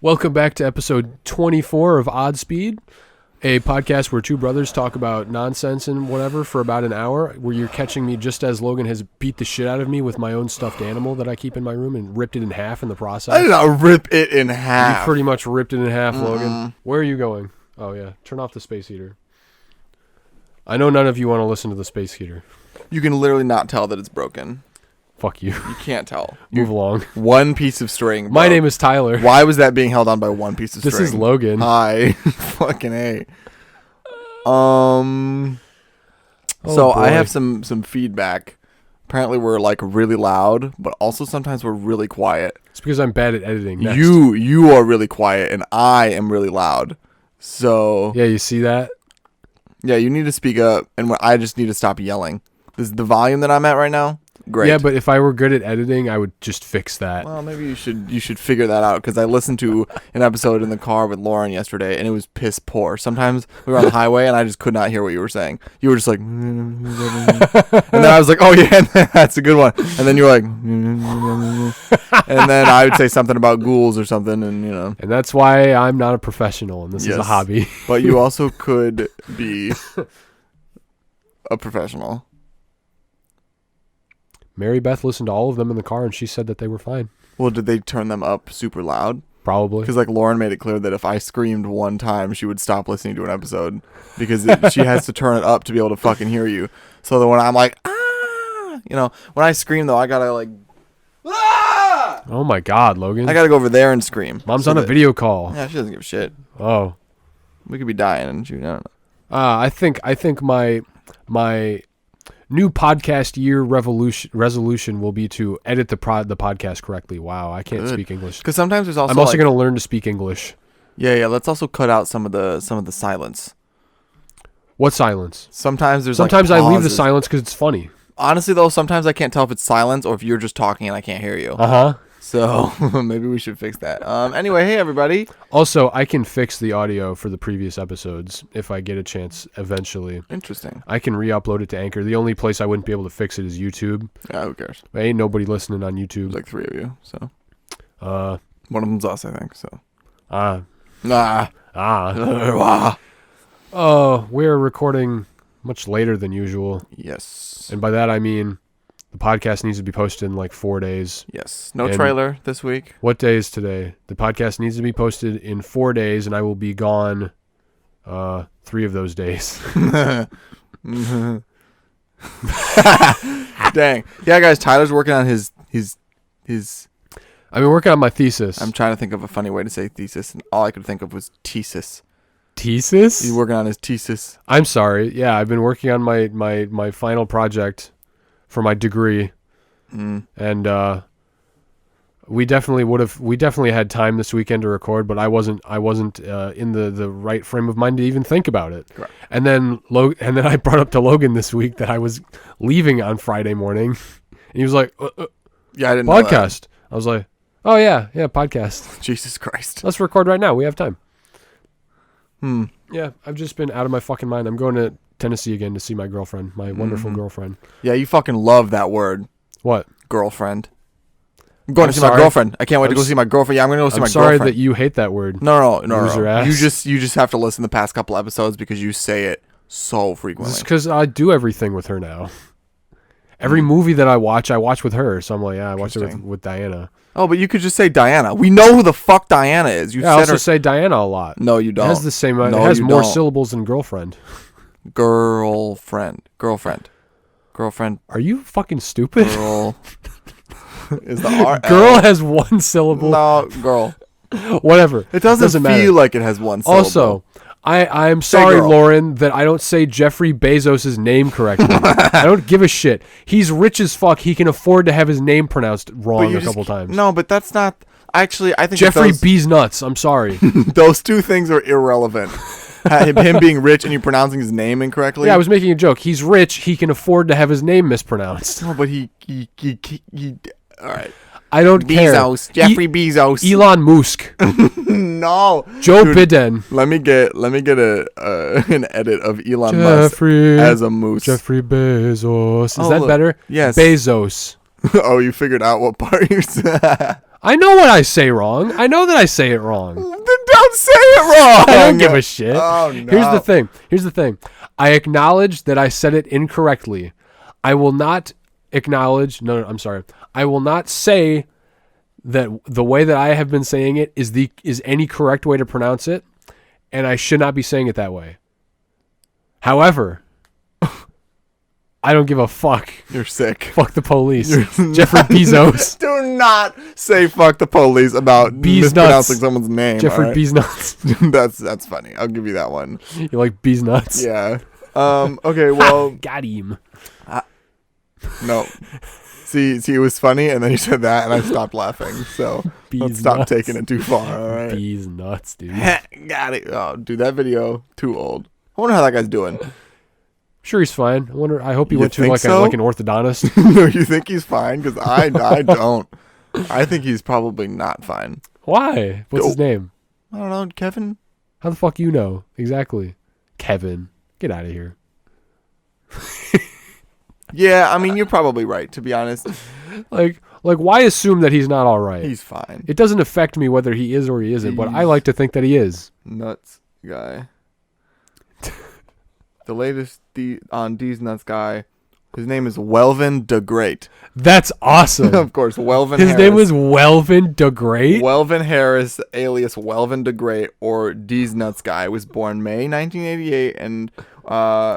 Welcome back to episode 24 of Oddspeed, a podcast where two brothers talk about nonsense and whatever for about an hour, where you're catching me just as Logan has beat the shit out of me with my own stuffed animal that I keep in my room and ripped it in half in the process. I did not rip it in half. You pretty much ripped it in half, Logan. Where are you going? Oh, yeah. Turn off the space heater. I know none of you want to listen to the space heater. You can literally not tell that it's broken. Fuck you. You can't tell. Move along. One piece of string. Bro. My name is Tyler. Why was that being held on by one piece of string? This is Logan. Hi. Fucking A. Oh, so boy. I have some feedback. Apparently we're like really loud, but also sometimes we're really quiet. It's because I'm bad at editing. Next. You are really quiet and I am really loud. So Yeah, you see that? yeah, you need to speak up and I just need to stop yelling. This is the volume that I'm at right now. Great. Yeah, but if I were good at editing, I would just fix that. Well, maybe you should figure that out because I listened to an episode in the car with Lauren yesterday and it was piss poor. Sometimes we were on the highway and I just could not hear what you were saying. You were just like, and then I was like, oh yeah, that's a good one. And then you were like, and then I would say something about ghouls or something, and you know. And that's why I'm not a professional, and this is a hobby. But you also could be a professional. Mary Beth listened to all of them in the car, and she said that they were fine. Well, did they turn them up super loud? Probably. Because like Lauren made it clear that if I screamed one time, she would stop listening to an episode because she has to turn it up to be able to fucking hear you. So that when I'm like, you know, when I scream though, I gotta like, ah! Oh my God, Logan. I gotta go over there and scream. Mom's on a video call. Yeah, she doesn't give a shit. Oh. We could be dying and she, I don't know. I think my new podcast year resolution will be to edit the podcast correctly. Wow, I can't speak English. Because sometimes there's also I'm also going to learn to speak English. Yeah. Let's also cut out some of the silence. What silence? Sometimes I leave the pauses. silence because it's funny. Honestly though, sometimes I can't tell if it's silence or if you're just talking and I can't hear you. So maybe we should fix that. Anyway, hey everybody. Also, I can fix the audio for the previous episodes if I get a chance eventually. Interesting. I can re-upload it to Anchor. The only place I wouldn't be able to fix it is YouTube. Yeah, who cares? There ain't nobody listening on YouTube. There's like 3 of you, so. One of them's us, I think, so. We're recording much later than usual. Yes. And by that I mean the podcast needs to be posted in like 4 days. Yes. No trailer this week. What day is today? The podcast needs to be posted in 4 days, and I will be gone 3 of those days. Dang. Yeah, guys, Tyler's working on his I've been working on my thesis. I'm trying to think of a funny way to say thesis, and all I could think of was thesis. Thesis? He's working on his thesis. I'm sorry. Yeah, I've been working on my final project for my degree. And we definitely had time this weekend to record, but I wasn't in the right frame of mind to even think about it. Correct. And then I brought up to Logan this week that I was leaving on Friday morning, and he was like, Yeah, I didn't podcast. know that. I was like, oh yeah, podcast. Jesus Christ. Let's record right now. We have time. Yeah, I've just been out of my fucking mind. I'm going to Tennessee again to see my girlfriend, my wonderful girlfriend. Yeah, you fucking love that word. What? Girlfriend. I'm going to see my girlfriend. I can't wait to go see my girlfriend. Yeah, I'm going to go see my girlfriend. I'm sorry that you hate that word. No. Loser ass. You just have to listen to the past couple episodes because you say it so frequently. It's because I do everything with her now. Every movie that I watch with her. So I'm like, yeah, I watched it with Diana. Oh, but you could just say Diana. We know who the fuck Diana is. I also say Diana a lot. No, you don't. It has the same. No, it has you more don't. syllables than girlfriend. Girlfriend. Are you fucking stupid? Girl. Is the R? Girl has one syllable. No, girl. Whatever. It doesn't matter. feel like it has one syllable. Also, I'm sorry, girl. Lauren, that I don't say Jeffrey Bezos' name correctly. I don't give a shit. He's rich as fuck. He can afford to have his name pronounced wrong a couple times. No, but that's not. Actually, I think Jeffrey B's nuts. I'm sorry. those two things are irrelevant. Him being rich and you pronouncing his name incorrectly. Yeah, I was making a joke. He's rich. He can afford to have his name mispronounced. No, but he all right. I don't care. Bezos. Jeffrey Bezos. Elon Musk. No. Joe Biden. Let me get an edit of Elon Musk as a moose. Jeffrey Bezos. Is that look. better? Yes. Bezos. Oh, you figured out what part you said. I know what I say wrong. I know that I say it wrong. Then don't say it wrong. I don't give a shit. Oh, no. Here's the thing. I acknowledge that I said it incorrectly. I will not acknowledge. No, I'm sorry. I will not say that the way that I have been saying it is any correct way to pronounce it, and I should not be saying it that way. However, I don't give a fuck. You're sick. Fuck the police. Jeffrey Bezos. Do not say fuck the police about mispronouncing someone's name. Jeffrey right? Bezos. That's funny. I'll give you that one. You like bees nuts? Yeah. Okay, well. Got him. No. See, it was funny, and then you said that, and I stopped laughing. So let's stop taking it too far, all right? Bees nuts, dude. Got it. Oh, dude, that video, too old. I wonder how that guy's doing. Sure, he's fine. I hope he went to like so? an orthodontist. No, you think he's fine? Because I don't. I think he's probably not fine. Why? What's his name? I don't know, Kevin? How the fuck you know? Exactly. Kevin. Get out of here. Yeah, I mean, you're probably right, to be honest. Like, why assume that he's not all right? He's fine. It doesn't affect me whether he is or he isn't, but I like to think that he is. Nuts guy. The latest on D's Nuts guy, his name is Welvin the Great. That's awesome. Of course, Welvin His Harris. name was Welvin the Great? Welvin Harris, alias Welvin the Great, or D's Nuts guy, was born May 1988, and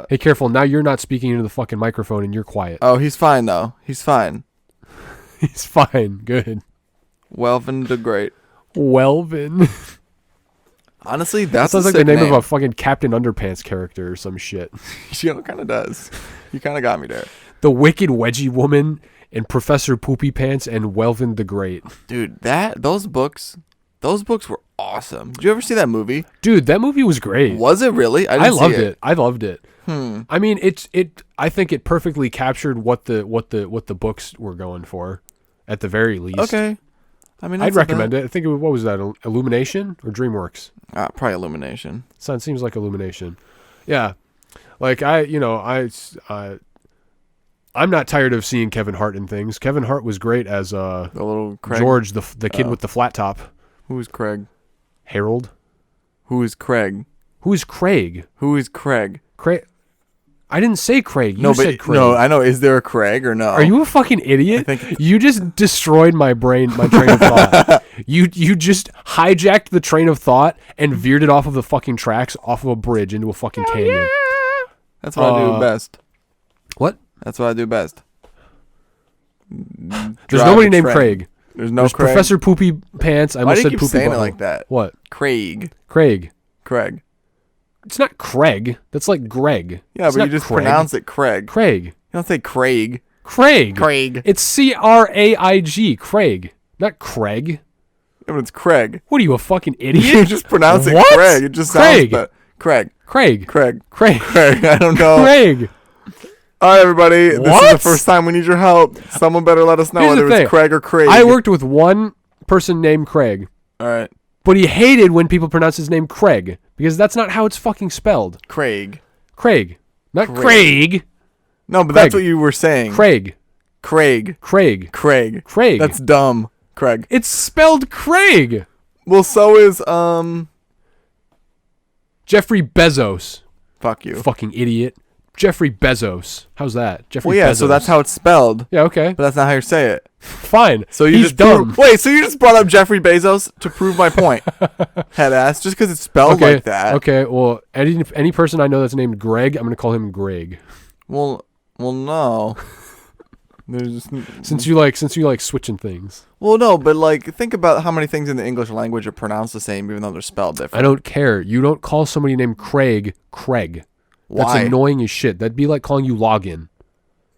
hey, careful. Now you're not speaking into the fucking microphone and you're quiet. Oh, he's fine, though. He's fine. He's fine. Good. Welvin the Great. Welvin. Honestly, that sounds like the name of a fucking Captain Underpants character or some shit. You know, it kind of does. You kind of got me there. The Wicked Wedgie Woman and Professor Poopy Pants and Welvin the Great. Dude, those books were awesome. Did you ever see that movie? Dude, that movie was great. Was it really? I loved it. I loved it. I mean, I think it perfectly captured what the books were going for, at the very least. Okay. I mean, I'd recommend it. I think what was that? Illumination or DreamWorks? Probably Illumination. So it seems like Illumination. Yeah. Like I'm not tired of seeing Kevin Hart in things. Kevin Hart was great as the little Craig. George, the kid with the flat top. Who is Craig? Harold. Who is Craig? Who is Craig? Who is Craig? Craig. I didn't say Craig. You said Craig. No, I know. Is there a Craig or no? Are you a fucking idiot? I think you just destroyed my train of thought. You just hijacked the train of thought and veered it off of the fucking tracks, off of a bridge into a fucking canyon. Yeah. That's what I do best. What? That's what I do best. There's nobody named Craig. There's Craig. Professor Poopy Pants. I almost said Poopy. Why do you keep saying it like that? What? Craig. Craig. It's not Craig. That's like Greg. Yeah, it's but you just pronounce it Craig. You don't say Craig. Craig. It's Craig. Craig. Not Craig. Yeah, but it's Craig. What are you, a fucking idiot? You just pronounce it Craig. It just Craig. sounds Craig. Craig. I don't know. Craig. All right, everybody. This is the first time we need your help. Someone better let us know whether it's Craig or Craig. I worked with one person named Craig. All right. But he hated when people pronounce his name Craig because that's not how it's fucking spelled. Craig. Not Craig. No, but that's what you were saying. Craig. That's dumb. Craig. It's spelled Craig. Well, so is Jeffrey Bezos. Fuck you. Fucking idiot. Jeffrey Bezos. How's that? Jeffrey Bezos. So that's how it's spelled. Yeah, okay. But that's not how you say it. Fine. So he's dumb. So you just brought up Jeffrey Bezos to prove my point. Head ass. Just because it's spelled like that. Okay, well, any person I know that's named Greg, I'm going to call him Greg. Well, no. Since you like switching things. Well, no, but think about how many things in the English language are pronounced the same even though they're spelled different. I don't care. You don't call somebody named Craig. That's Why? Annoying as shit. That'd be like calling you Logan.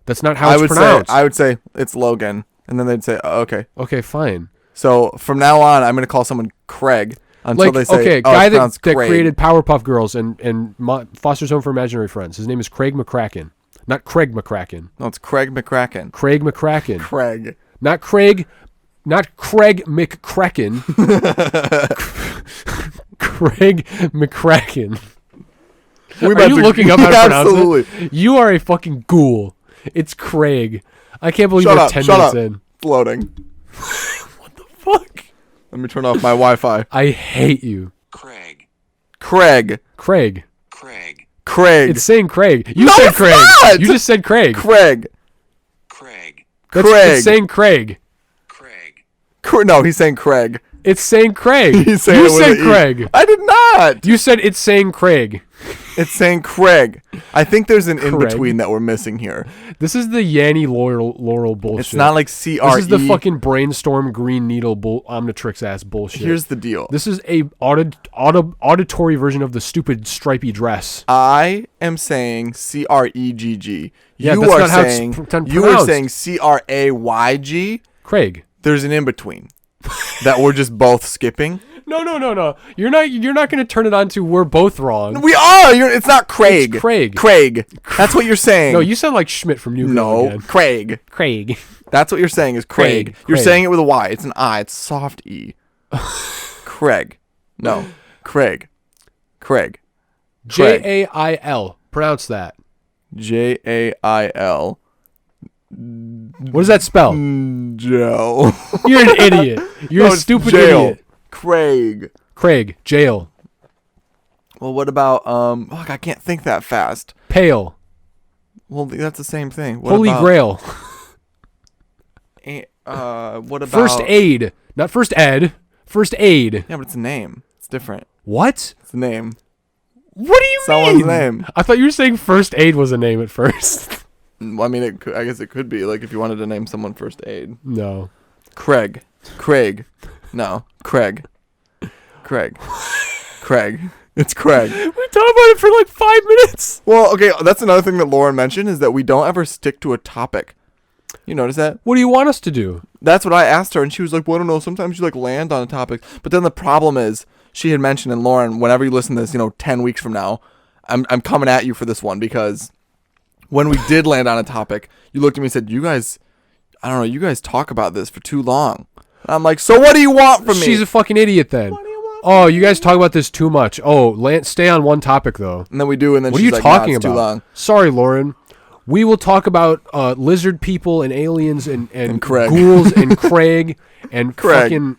That's not how it's pronounced. I would say it's Logan, and then they'd say, oh, okay. Okay, fine. So from now on, I'm going to call someone Craig until they say, guy that created Powerpuff Girls and Foster's Home for Imaginary Friends. His name is Craig McCracken. Not Craig McCracken. No, it's Craig McCracken. Craig McCracken. Craig. Not Craig McCracken. Craig McCracken. Are you looking up how to pronounce it? You are a fucking ghoul. It's Craig. I can't believe we're 10 minutes in. Floating. What the fuck? Let me turn off my Wi-Fi. I hate you. Craig. Craig. It's saying Craig. You No, said it's Craig. not! You just said Craig. Craig. It's saying Craig. No, he's saying Craig. It's saying Craig. He's saying You it with said an E. Craig. I did not. You said it's saying Craig. It's saying Craig. I think there's an Craig. in-between that we're missing here. This is the Yanny Laurel bullshit. It's not like CRE. This is the fucking brainstorm green needle Omnitrix ass bullshit. Here's the deal. This is a auditory version of the stupid stripy dress. I am saying CREGG. Yeah, you that's are not how saying it's you are pronounced. saying CRAYG. Craig. There's an in-between that we're just both skipping. No. You're not going to turn it on to we're both wrong. We are. It's not Craig. It's Craig. Craig. That's what you're saying. No, you sound like Schmidt from New Girl No, again. Craig. That's what you're saying is Craig. You're Craig. saying it with a Y. It's an I. It's soft E. Craig. No. Craig. Jail. Pronounce that. JAIL. What does that spell? Joe. You're an idiot. You're No, a it's stupid jail. idiot. Craig. Jail. Well, what about fuck, I can't think that fast. Pale. Well, that's the same thing. What Holy about, Grail. what about First aid. Not first ed. First aid. Yeah, but it's a name. It's different. What? It's a name. What do you Someone's mean? name. I thought you were saying first aid was a name at first. Well, I mean, I guess it could be like if you wanted to name someone first aid. No. Craig. No. Craig. It's Craig. We talked about it for like 5 minutes. Well, okay, that's another thing that Lauren mentioned is that we don't ever stick to a topic. You notice that? What do you want us to do? That's what I asked her, and she was like, well, I don't know, sometimes you like land on a topic. But then the problem is, she had mentioned, and Lauren, whenever you listen to this, 10 weeks from now, I'm coming at you for this one, because when we did land on a topic, you looked at me and said, you guys talk about this for too long. And I'm like, so what do you want from me? She's a fucking idiot then. Oh, you guys talk about this too much. Oh, stay on one topic though. And then we do, and then what are she's you like, talking nah, it's about? too long. Sorry, Lauren. We will talk about lizard people and aliens and Craig. ghouls and Craig and Craig. fucking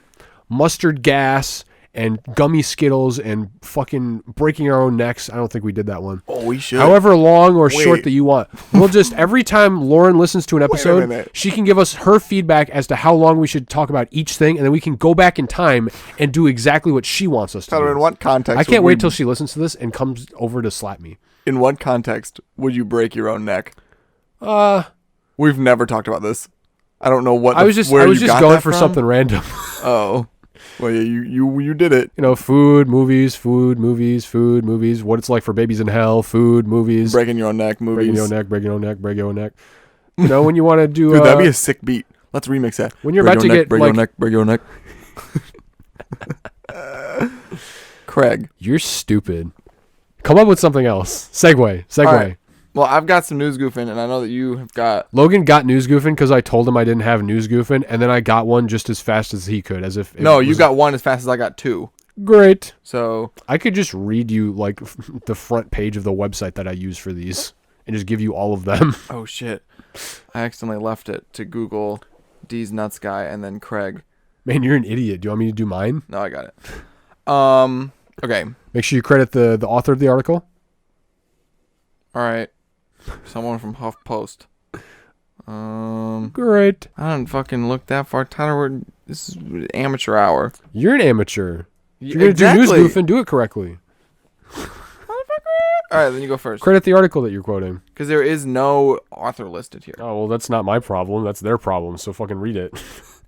mustard gas and gummy Skittles and fucking breaking our own necks. I don't think we did that one. Oh, we should. However long or short Wait. that you want. We'll just, every time Lauren listens to an episode, minute. she can give us her feedback as to how long we should talk about each thing, and then we can go back in time and do exactly what she wants us to Tyler, do. in what context? I can't would wait we- till she listens to this and comes over to slap me. In what context would you break your own neck? Uh, We've never talked about this. I don't know what. I was just going for something random. Oh, well, yeah, you did it. Food, movies, what it's like for babies in hell, food, movies, Breaking your own neck, movies. breaking your own neck. When you want to do, Dude, that'd be a sick beat. Let's remix that. When you're break about your to neck, get, break your neck. Craig. You're stupid. Come up with something else. Segue. All right. Well, I've got some news goofing, and I know that you have got. Logan got news goofing because I told him I didn't have news goofing, and then I got one just as fast as he could, as if. No, you got one as fast as I got two. Great. So I could just read you like the front page of the website that I use for these, and just give you all of them. Oh shit! I accidentally left it to Google D's nuts guy and then Craig. Man, you're an idiot. Do you want me to do mine? No, I got it. Okay. Make sure you credit the author of the article. All right. Someone from HuffPost. Great. I don't fucking look that far. Tyler, this is amateur hour. You're an amateur. If you're going to do news goofing, do it correctly. All right, then you go first. Credit the article that you're quoting. Because there is no author listed here. Oh, well, that's not my problem. That's their problem, so fucking read it.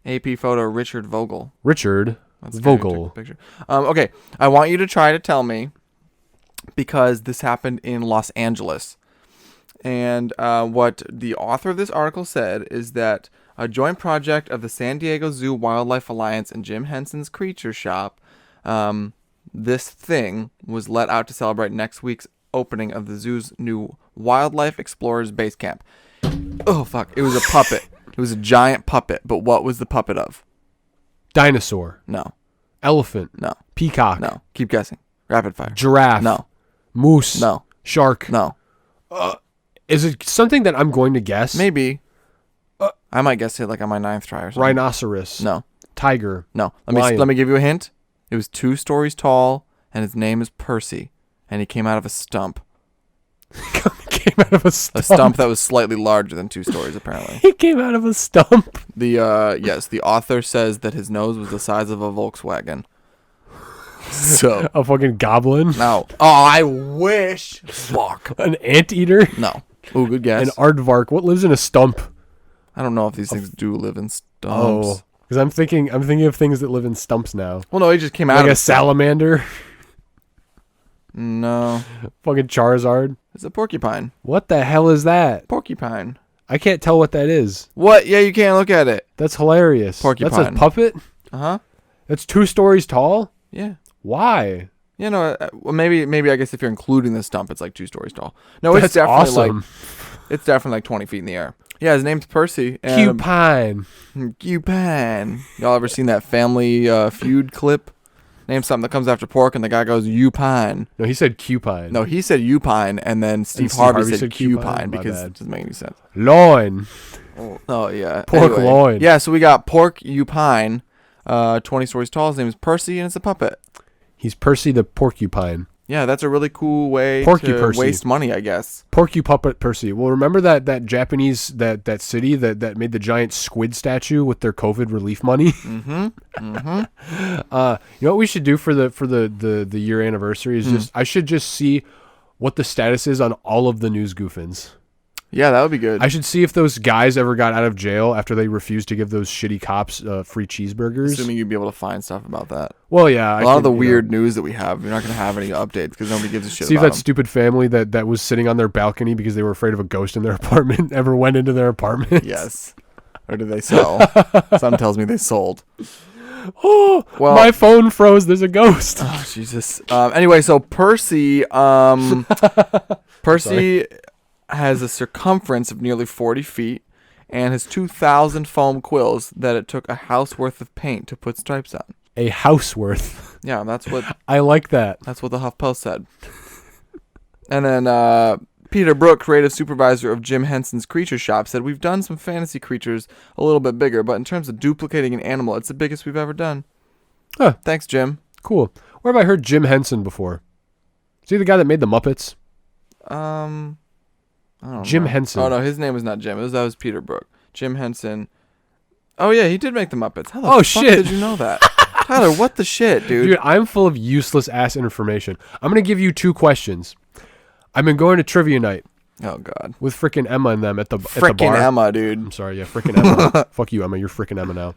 AP photo, Richard Vogel. Richard That's the guy who Vogel. took the picture. Okay, I want you to try to tell me, because this happened in Los Angeles. And what the author of this article said is that a joint project of the San Diego Zoo Wildlife Alliance and Jim Henson's Creature Shop, this thing was let out to celebrate next week's opening of the zoo's new Wildlife Explorers Base Camp. Oh, fuck. It was a puppet. It was a giant puppet. But what was the puppet of? Dinosaur. No. Elephant. No. Peacock. No. Keep guessing. Rapid fire. Giraffe. No. Moose. No. Shark. No. Is it something that I'm going to guess? Maybe. I might guess it like on my 9th try or something. Rhinoceros. No. tiger. No. Lion. Let me give you a hint. It was 2 stories tall, and his name is Percy, and he came out of a stump. Came out of a stump. A stump that was slightly larger than 2 stories, apparently. He came out of a stump. The author says that his nose was the size of a Volkswagen. So A fucking goblin. no. Oh, I wish. Fuck. An anteater. No. Ooh, good guess. An aardvark. What lives in a stump? I don't know if these things do live in stumps. Oh, because I'm thinking of things that live in stumps now. Well, no, he just came out Like of a salamander. No. Fucking Charizard. It's a porcupine. What the hell is that? Porcupine. I can't tell what that is. What? Yeah, you can't look at it. That's hilarious. Porcupine. That's a puppet? Uh-huh. That's 2 stories tall? Yeah. Why? You know, well, maybe I guess if you're including the stump, it's like 2 stories tall. No, That's it's definitely awesome. it's definitely like 20 feet in the air. Yeah, his name's Percy. Cupine. Cupine. Y'all ever seen that Family Feud clip? Name something that comes after pork, and the guy goes, "You pine." No, he said cupine. No, he said "you pine," and then Steve Harvey said "cupine" My because bad. it doesn't make any sense. Loin. Oh yeah, Pork anyway. loin. Yeah, so we got pork, you pine, 20 stories tall. His name is Percy, and it's a puppet. He's Percy the porcupine. Yeah, that's a really cool way Porky to Percy. waste money, I guess. Porcupuppet Percy. Well, remember that Japanese that city that made the giant squid statue with their COVID relief money? Mm-hmm. Mm-hmm. You know what we should do for the year anniversary is I should just see what the status is on all of the news goofins. Yeah, that would be good. I should see if those guys ever got out of jail after they refused to give those shitty cops free cheeseburgers. Assuming you'd be able to find stuff about that. Well, yeah. A lot of the weird news that we have, you're not going to have any updates because nobody gives a shit see about if that stupid family that was sitting on their balcony because they were afraid of a ghost in their apartment ever went into their apartment. Yes. Or did they sell? Something tells me they sold. Oh, Well, my phone froze. There's a ghost. Oh, Jesus. Anyway, so Percy, Percy has a circumference of nearly 40 feet and has 2,000 foam quills that it took a house worth of paint to put stripes on. A house worth. Yeah, that's what I like that. the HuffPost said. And then Peter Brook, creative supervisor of Jim Henson's Creature Shop, said, "We've done some fantasy creatures a little bit bigger, but in terms of duplicating an animal, it's the biggest we've ever done." Huh. Thanks, Jim. Cool. Where have I heard Jim Henson before? Is he the guy that made the Muppets? I don't Jim know. Henson. Oh no, his name was not Jim. That was Peter Brook. Jim Henson. Oh yeah, he did make the Muppets. How the fuck shit. did you know that? Tyler, what the shit, dude? Dude, I'm full of useless ass information. I'm going to give you 2 questions. I've been going to trivia night Oh god. with frickin' Emma and them at the Frickin' bar. Emma, dude. I'm sorry, yeah, frickin' Emma. Fuck you, Emma. You're frickin' Emma now.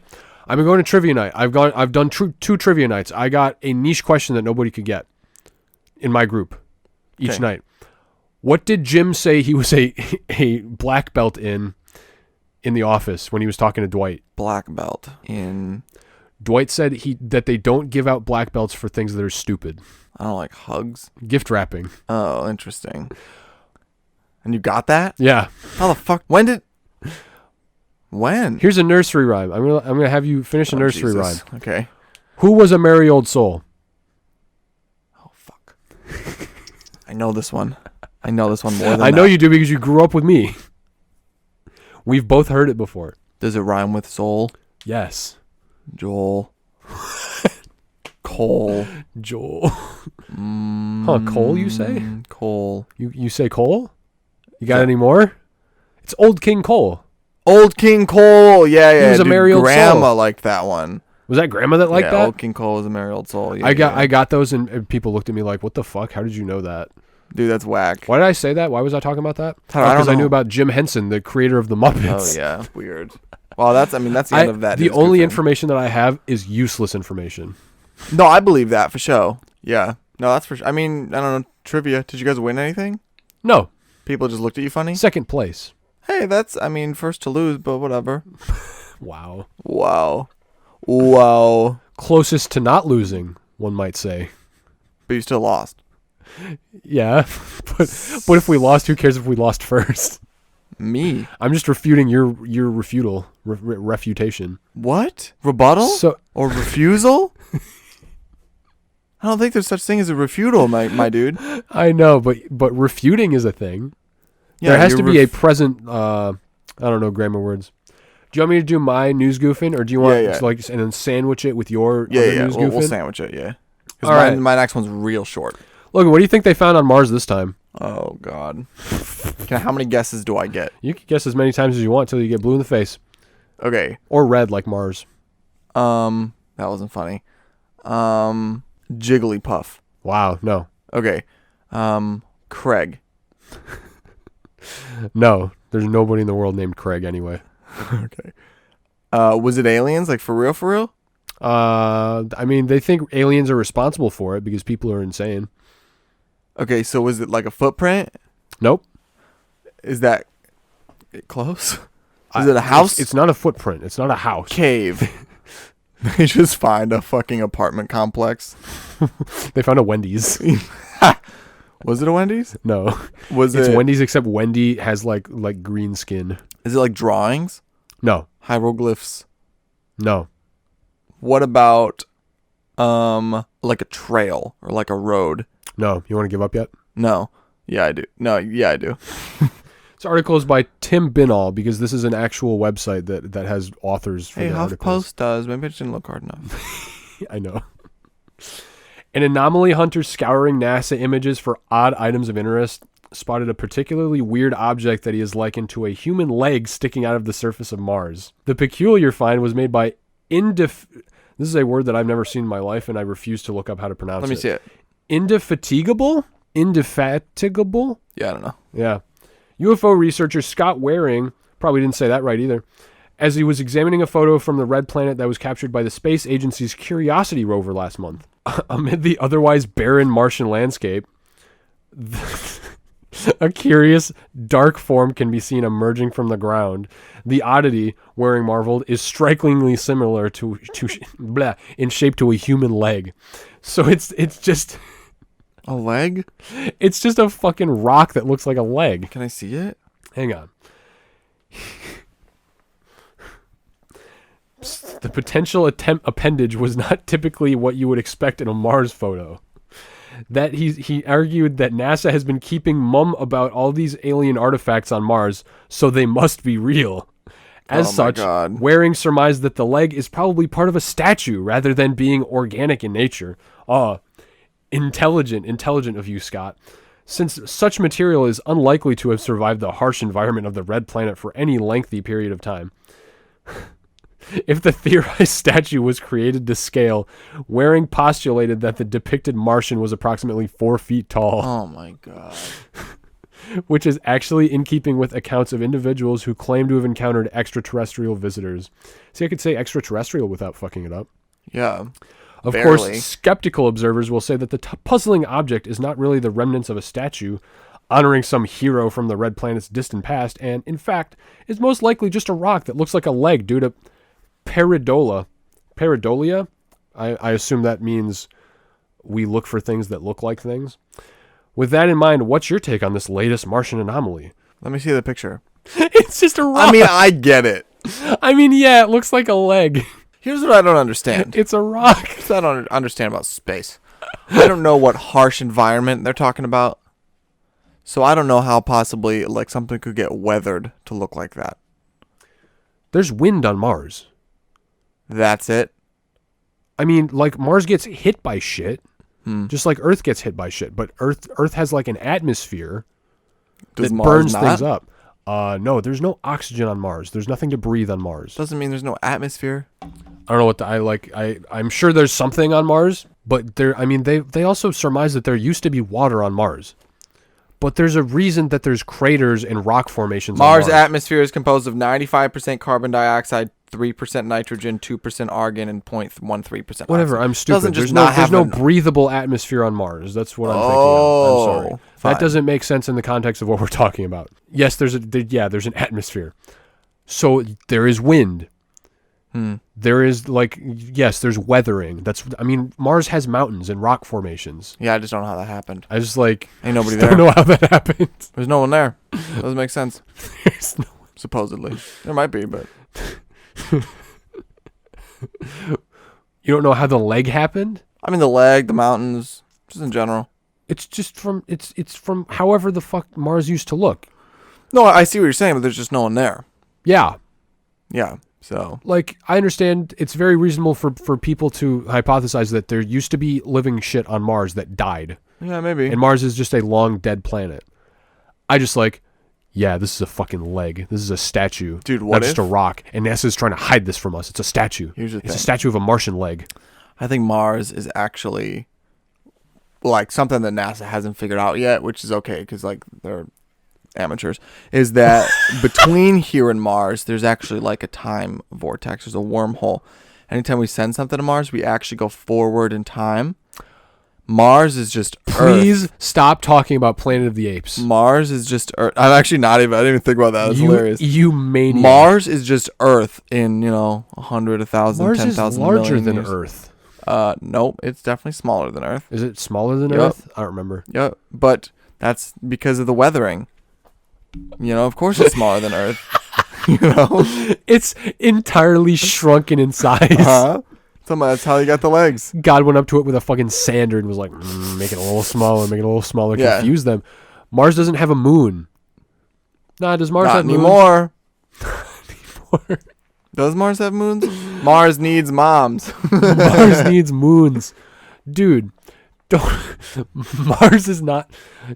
I've been going to trivia night. I've done 2 trivia nights. I got a niche question that nobody could get in my group each Okay. night. What did Jim say he was a black belt in the office when he was talking to Dwight? Black belt in. Dwight said that they don't give out black belts for things that are stupid. I don't like hugs. Gift wrapping. Oh, interesting. And you got that? Yeah. How the fuck? When? Here's a nursery rhyme. I'm gonna have you finish a nursery rhyme. Jesus. Okay. Who was a merry old soul? Oh fuck. I know this one. I know this one more than I know that. you do because you grew up with me. We've both heard it before. Does it rhyme with soul? Yes. Joel. Cole. Joel. Huh, Cole, you say? Cole. You say Cole? You got any more? It's Old King Cole. Old King Cole. Yeah. He was a merry old Grandma soul. liked that one. Was that grandma that liked yeah, that? Old King Cole was a merry old soul. Yeah, I got those and people looked at me like, what the fuck? How did you know that? Dude, that's whack. Why did I say that? Why was I talking about that? I don't Because I knew know. about Jim Henson, the creator of the Muppets. Oh yeah, weird. Well, that's the end of that. The news only goofing. information that I have is useless information. No, I believe that for sure. Yeah. No, that's for sure. I mean, I don't know. Trivia. Did you guys win anything? No. People just looked at you funny? Second place. Hey, first to lose, but whatever. Wow. Wow. Closest to not losing, one might say. But you still lost. Yeah. But if we lost, who cares if we lost first? Me? I'm just refuting your refutation. What? Rebuttal? So Or refusal? I don't think there's such thing as a refutal, my dude. I know, but refuting is a thing. Yeah, there has to be a present I don't know grammar words. Do you want me to do my news goofing, or do you want Yeah. to like and then sandwich it with your Yeah, other yeah. news We'll goofing? sandwich it. Yeah. All right. My next one's real short. Logan, what do you think they found on Mars this time? Oh God. How many guesses do I get? You can guess as many times as you want till you get blue in the face, Okay. or red like Mars. That wasn't funny. Jigglypuff. Wow, no, Okay. Craig. no. There's nobody in the world named Craig anyway. Okay. Was it aliens? Like for real? For real? I mean, they think aliens are responsible for it because people are insane. Okay. So was it like a footprint? Nope. Is that close? Is it a house? It's not a footprint. It's not a house. Cave. They just find a fucking apartment complex. They found a Wendy's. Was it a Wendy's? No. Was It's it Wendy's except Wendy has like green skin. Is it like drawings? No. Hieroglyphs? No. What about like a trail or like a road? No. You want to give up yet? No. Yeah, I do. No, yeah, I do. This article is by Tim Binall because this is an actual website that has authors for the articles. HuffPost does. Maybe I just didn't look hard enough. I know. An anomaly hunter scouring NASA images for odd items of interest spotted a particularly weird object that he has likened to a human leg sticking out of the surface of Mars. The peculiar find was made by This is a word that I've never seen in my life, and I refuse to look up how to pronounce it. Let me see it. Indefatigable? Indefatigable? Yeah, I don't know. Yeah. UFO researcher Scott Waring, probably didn't say that right either, as he was examining a photo from the red planet that was captured by the space agency's Curiosity rover last month. Amid the otherwise barren Martian landscape, a curious, dark form can be seen emerging from the ground. The oddity, Waring marveled, is strikingly similar in shape to a human leg. So it's just A leg? it's just a fucking rock that looks like a leg. Can I see it? Hang on. The potential appendage was not typically what you would expect in a Mars photo. That he argued that NASA has been keeping mum about all these alien artifacts on Mars, so they must be real. As Oh my such, God. Waring surmised that the leg is probably part of a statue rather than being organic in nature. Intelligent of you, Scott. Since such material is unlikely to have survived the harsh environment of the red planet for any lengthy period of time. If the theorized statue was created to scale, Waring postulated that the depicted Martian was approximately 4 feet tall, Oh my God. which is actually in keeping with accounts of individuals who claim to have encountered extraterrestrial visitors. See, I could say extraterrestrial without fucking it up. Yeah. Of Barely. course, skeptical observers will say that the puzzling object is not really the remnants of a statue honoring some hero from the red planet's distant past, and, in fact, is most likely just a rock that looks like a leg due to pareidolia. Pareidolia? I assume that means we look for things that look like things. With that in mind, what's your take on this latest Martian anomaly? Let me see the picture. It's just a rock. I mean, I get it. Yeah, it looks like a leg. Here's what I don't understand. It's a rock. Because I don't understand about space. I don't know what harsh environment they're talking about. So I don't know how possibly like something could get weathered to look like that. There's wind on Mars. That's it. I mean, like Mars gets hit by shit, just like Earth gets hit by shit. But Earth has like an atmosphere Does that Mars burns not? things up. No, there's no oxygen on Mars. There's nothing to breathe on Mars. Doesn't mean there's no atmosphere. I don't know what I'm sure there's something on Mars, but they also surmise that there used to be water on Mars. But there's a reason that there's craters and rock formations on Mars' Mars. atmosphere is composed of 95% carbon dioxide, 3% nitrogen, 2% argon, and 0.13% oxygen. Whatever, I'm stupid. Doesn't just There's no have breathable atmosphere on Mars. That's what I'm thinking of. I'm sorry. Fine. That doesn't make sense in the context of what we're talking about. Yes, there's an atmosphere. So there is wind. There is there's weathering. Mars has mountains and rock formations. Yeah, I just don't know how that happened. I just Ain't nobody don't there. know how that happened. There's no one there. Doesn't make sense. There's no Supposedly. There might be, but You don't know how the leg happened? I mean the leg, the mountains, just in general. It's just from it's from however the fuck Mars used to look. No, I see what you're saying, but there's just no one there. Yeah. Yeah. So like, I understand it's very reasonable for people to hypothesize that there used to be living shit on Mars that died. yeah, maybe. And Mars is just a long dead planet. I just like, yeah, this is a fucking leg. This is a statue. Dude, not just a rock. And NASA's trying to hide this from us. It's a statue. Here's the It's thing. a statue of a Martian leg. I think Mars is actually like something that NASA hasn't figured out yet, which is okay because like they're amateurs. Is that between here and Mars, there's actually like a time vortex. There's a wormhole. Anytime we send something to Mars, we actually go forward in time. Mars is just Please Earth. stop talking about Planet of the Apes. Mars is just Earth. I'm actually not even. I didn't even think about that. That's hilarious. You maniac. Mars is just Earth in 100, 1,000, Mars 10,000 is larger million than years. Earth. Nope, it's definitely smaller than Earth. Is it smaller than Yep. Earth? I don't remember. Yep, but that's because of the weathering. Of course it's smaller than Earth. It's entirely shrunken in size. Uh-huh. That's how you got the legs. God went up to it with a fucking sander and was like, make it a little smaller, Yeah. confuse them. Mars doesn't have a moon. Nah, does Mars Not have anymore. moons? Does Mars have moons? Mars needs moms. Mars needs moons. Dude, Mars is not,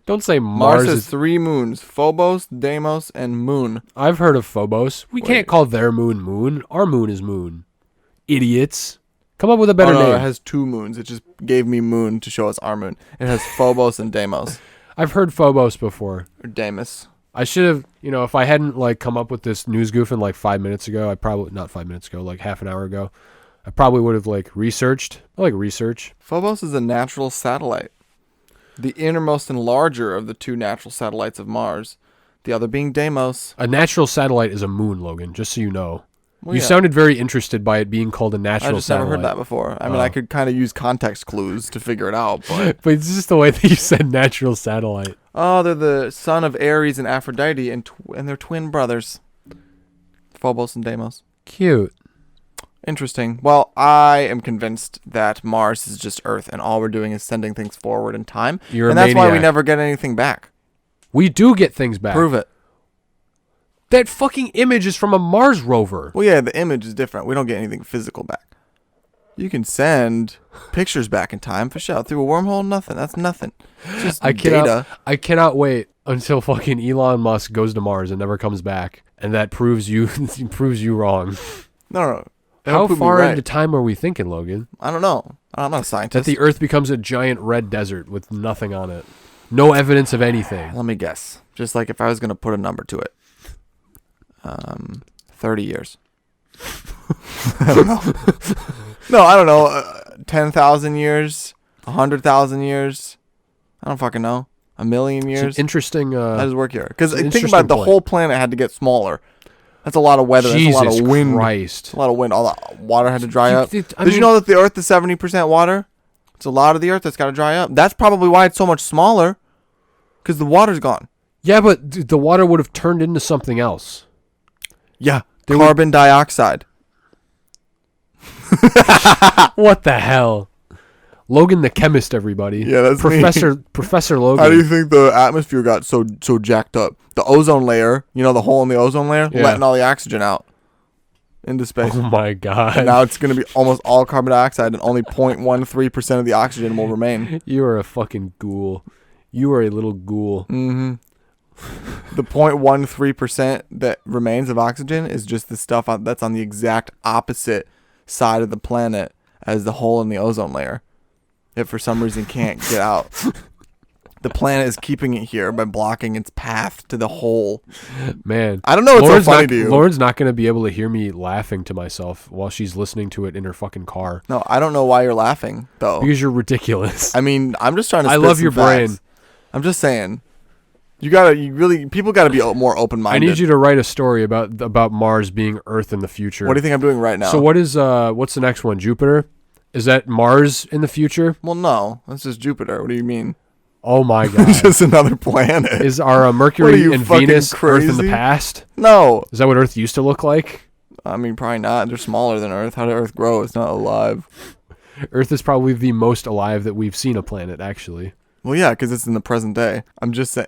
don't say Mars Mars has is, 3 moons: Phobos, Deimos, and Moon. I've heard of Phobos. We can't call their moon moon. Our moon is moon. Idiots. Come up with a better No, name. it has 2 moons. It just gave me moon to show us our moon. It has Phobos and Deimos. I've heard Phobos before. Or Deimos. I should have, if I hadn't like come up with this news goof in like 5 minutes ago, not 5 minutes ago, like half an hour ago, I probably would have like researched. I like research. Phobos is a natural satellite. The innermost and larger of the 2 natural satellites of Mars. The other being Deimos. A natural satellite is a moon, Logan, just so you know. Well, You yeah. sounded very interested by it being called a I natural just satellite. never heard that before. I mean, Oh. I could kind of use context clues to figure it out, but... But it's just the way that you said natural satellite. Oh, they're the son of Ares and Aphrodite, and they're twin brothers. Phobos and Deimos. Cute. Interesting. Well, I am convinced that Mars is just Earth, and all we're doing is sending things forward in time. You're and a that's why we maniac. never get anything back. We do get things back. Prove it. That fucking image is from a Mars rover. Well, yeah, the image is different. We don't get anything physical back. You can send pictures back in time for sure. Through a wormhole, nothing. That's nothing. It's just data. I cannot wait until fucking Elon Musk goes to Mars and never comes back, and that proves you wrong. No. How That'll prove me far right. into time are we thinking, Logan? I don't know. I'm not a That scientist. the Earth becomes a giant red desert with nothing on it. No evidence of anything. Let me guess. Just like if I was going to put a number to it. 30 years. I don't know. No, I don't know. 10,000 years? 100,000 years? I don't fucking know. A million It's years? an interesting. How does it work here? Because it's an think about it, the interesting point. whole planet had to get smaller. That's a lot of weather. Jesus That's a lot of wind. Christ. A lot of wind. All the water had to dry up. I Did mean- you know that the Earth is 70% water? It's a lot of the Earth that's got to dry up. That's probably why it's so much smaller. Because the water's gone. Yeah, but the water would have turned into something else. Yeah. There Carbon dioxide. What the hell? Logan the chemist, everybody. Yeah, that's me. Professor Logan. How do you think the atmosphere got so jacked up? The ozone layer, the hole in the ozone layer, Yeah. letting all the oxygen out into space. Oh my god. And now it's going to be almost all carbon dioxide, and only 0.13% of the oxygen will remain. You are a fucking ghoul. You are a little ghoul. Mm-hmm. The 0.13% that remains of oxygen is just the stuff that's on the exact opposite side of the planet as the hole in the ozone layer. It for some reason can't get out. The planet is keeping it here by blocking its path to the hole. Man. I don't know what's so funny to you. Lauren's not going to be able to hear me laughing to myself while she's listening to it in her fucking car. No, I don't know why you're laughing, though. Because you're ridiculous. I mean, I'm just trying to I spit love some your facts. brain. I'm just saying. People gotta be more I open-minded. need you to write a story about Mars being Earth in the future. What do you think I'm doing right now? So what's the next one? Jupiter? Is that Mars in the future? Well, no. That's just Jupiter. What do you mean? Oh my It's god. just another planet. Is our What are Mercury you, and fucking Venus Earth in the crazy? past? No. Is that what Earth used to look like? I mean, probably not. They're smaller than Earth. How did Earth grow? It's not alive. Earth is probably the most alive that we've seen a planet, actually. Well, yeah, because it's in the present day. I'm just saying.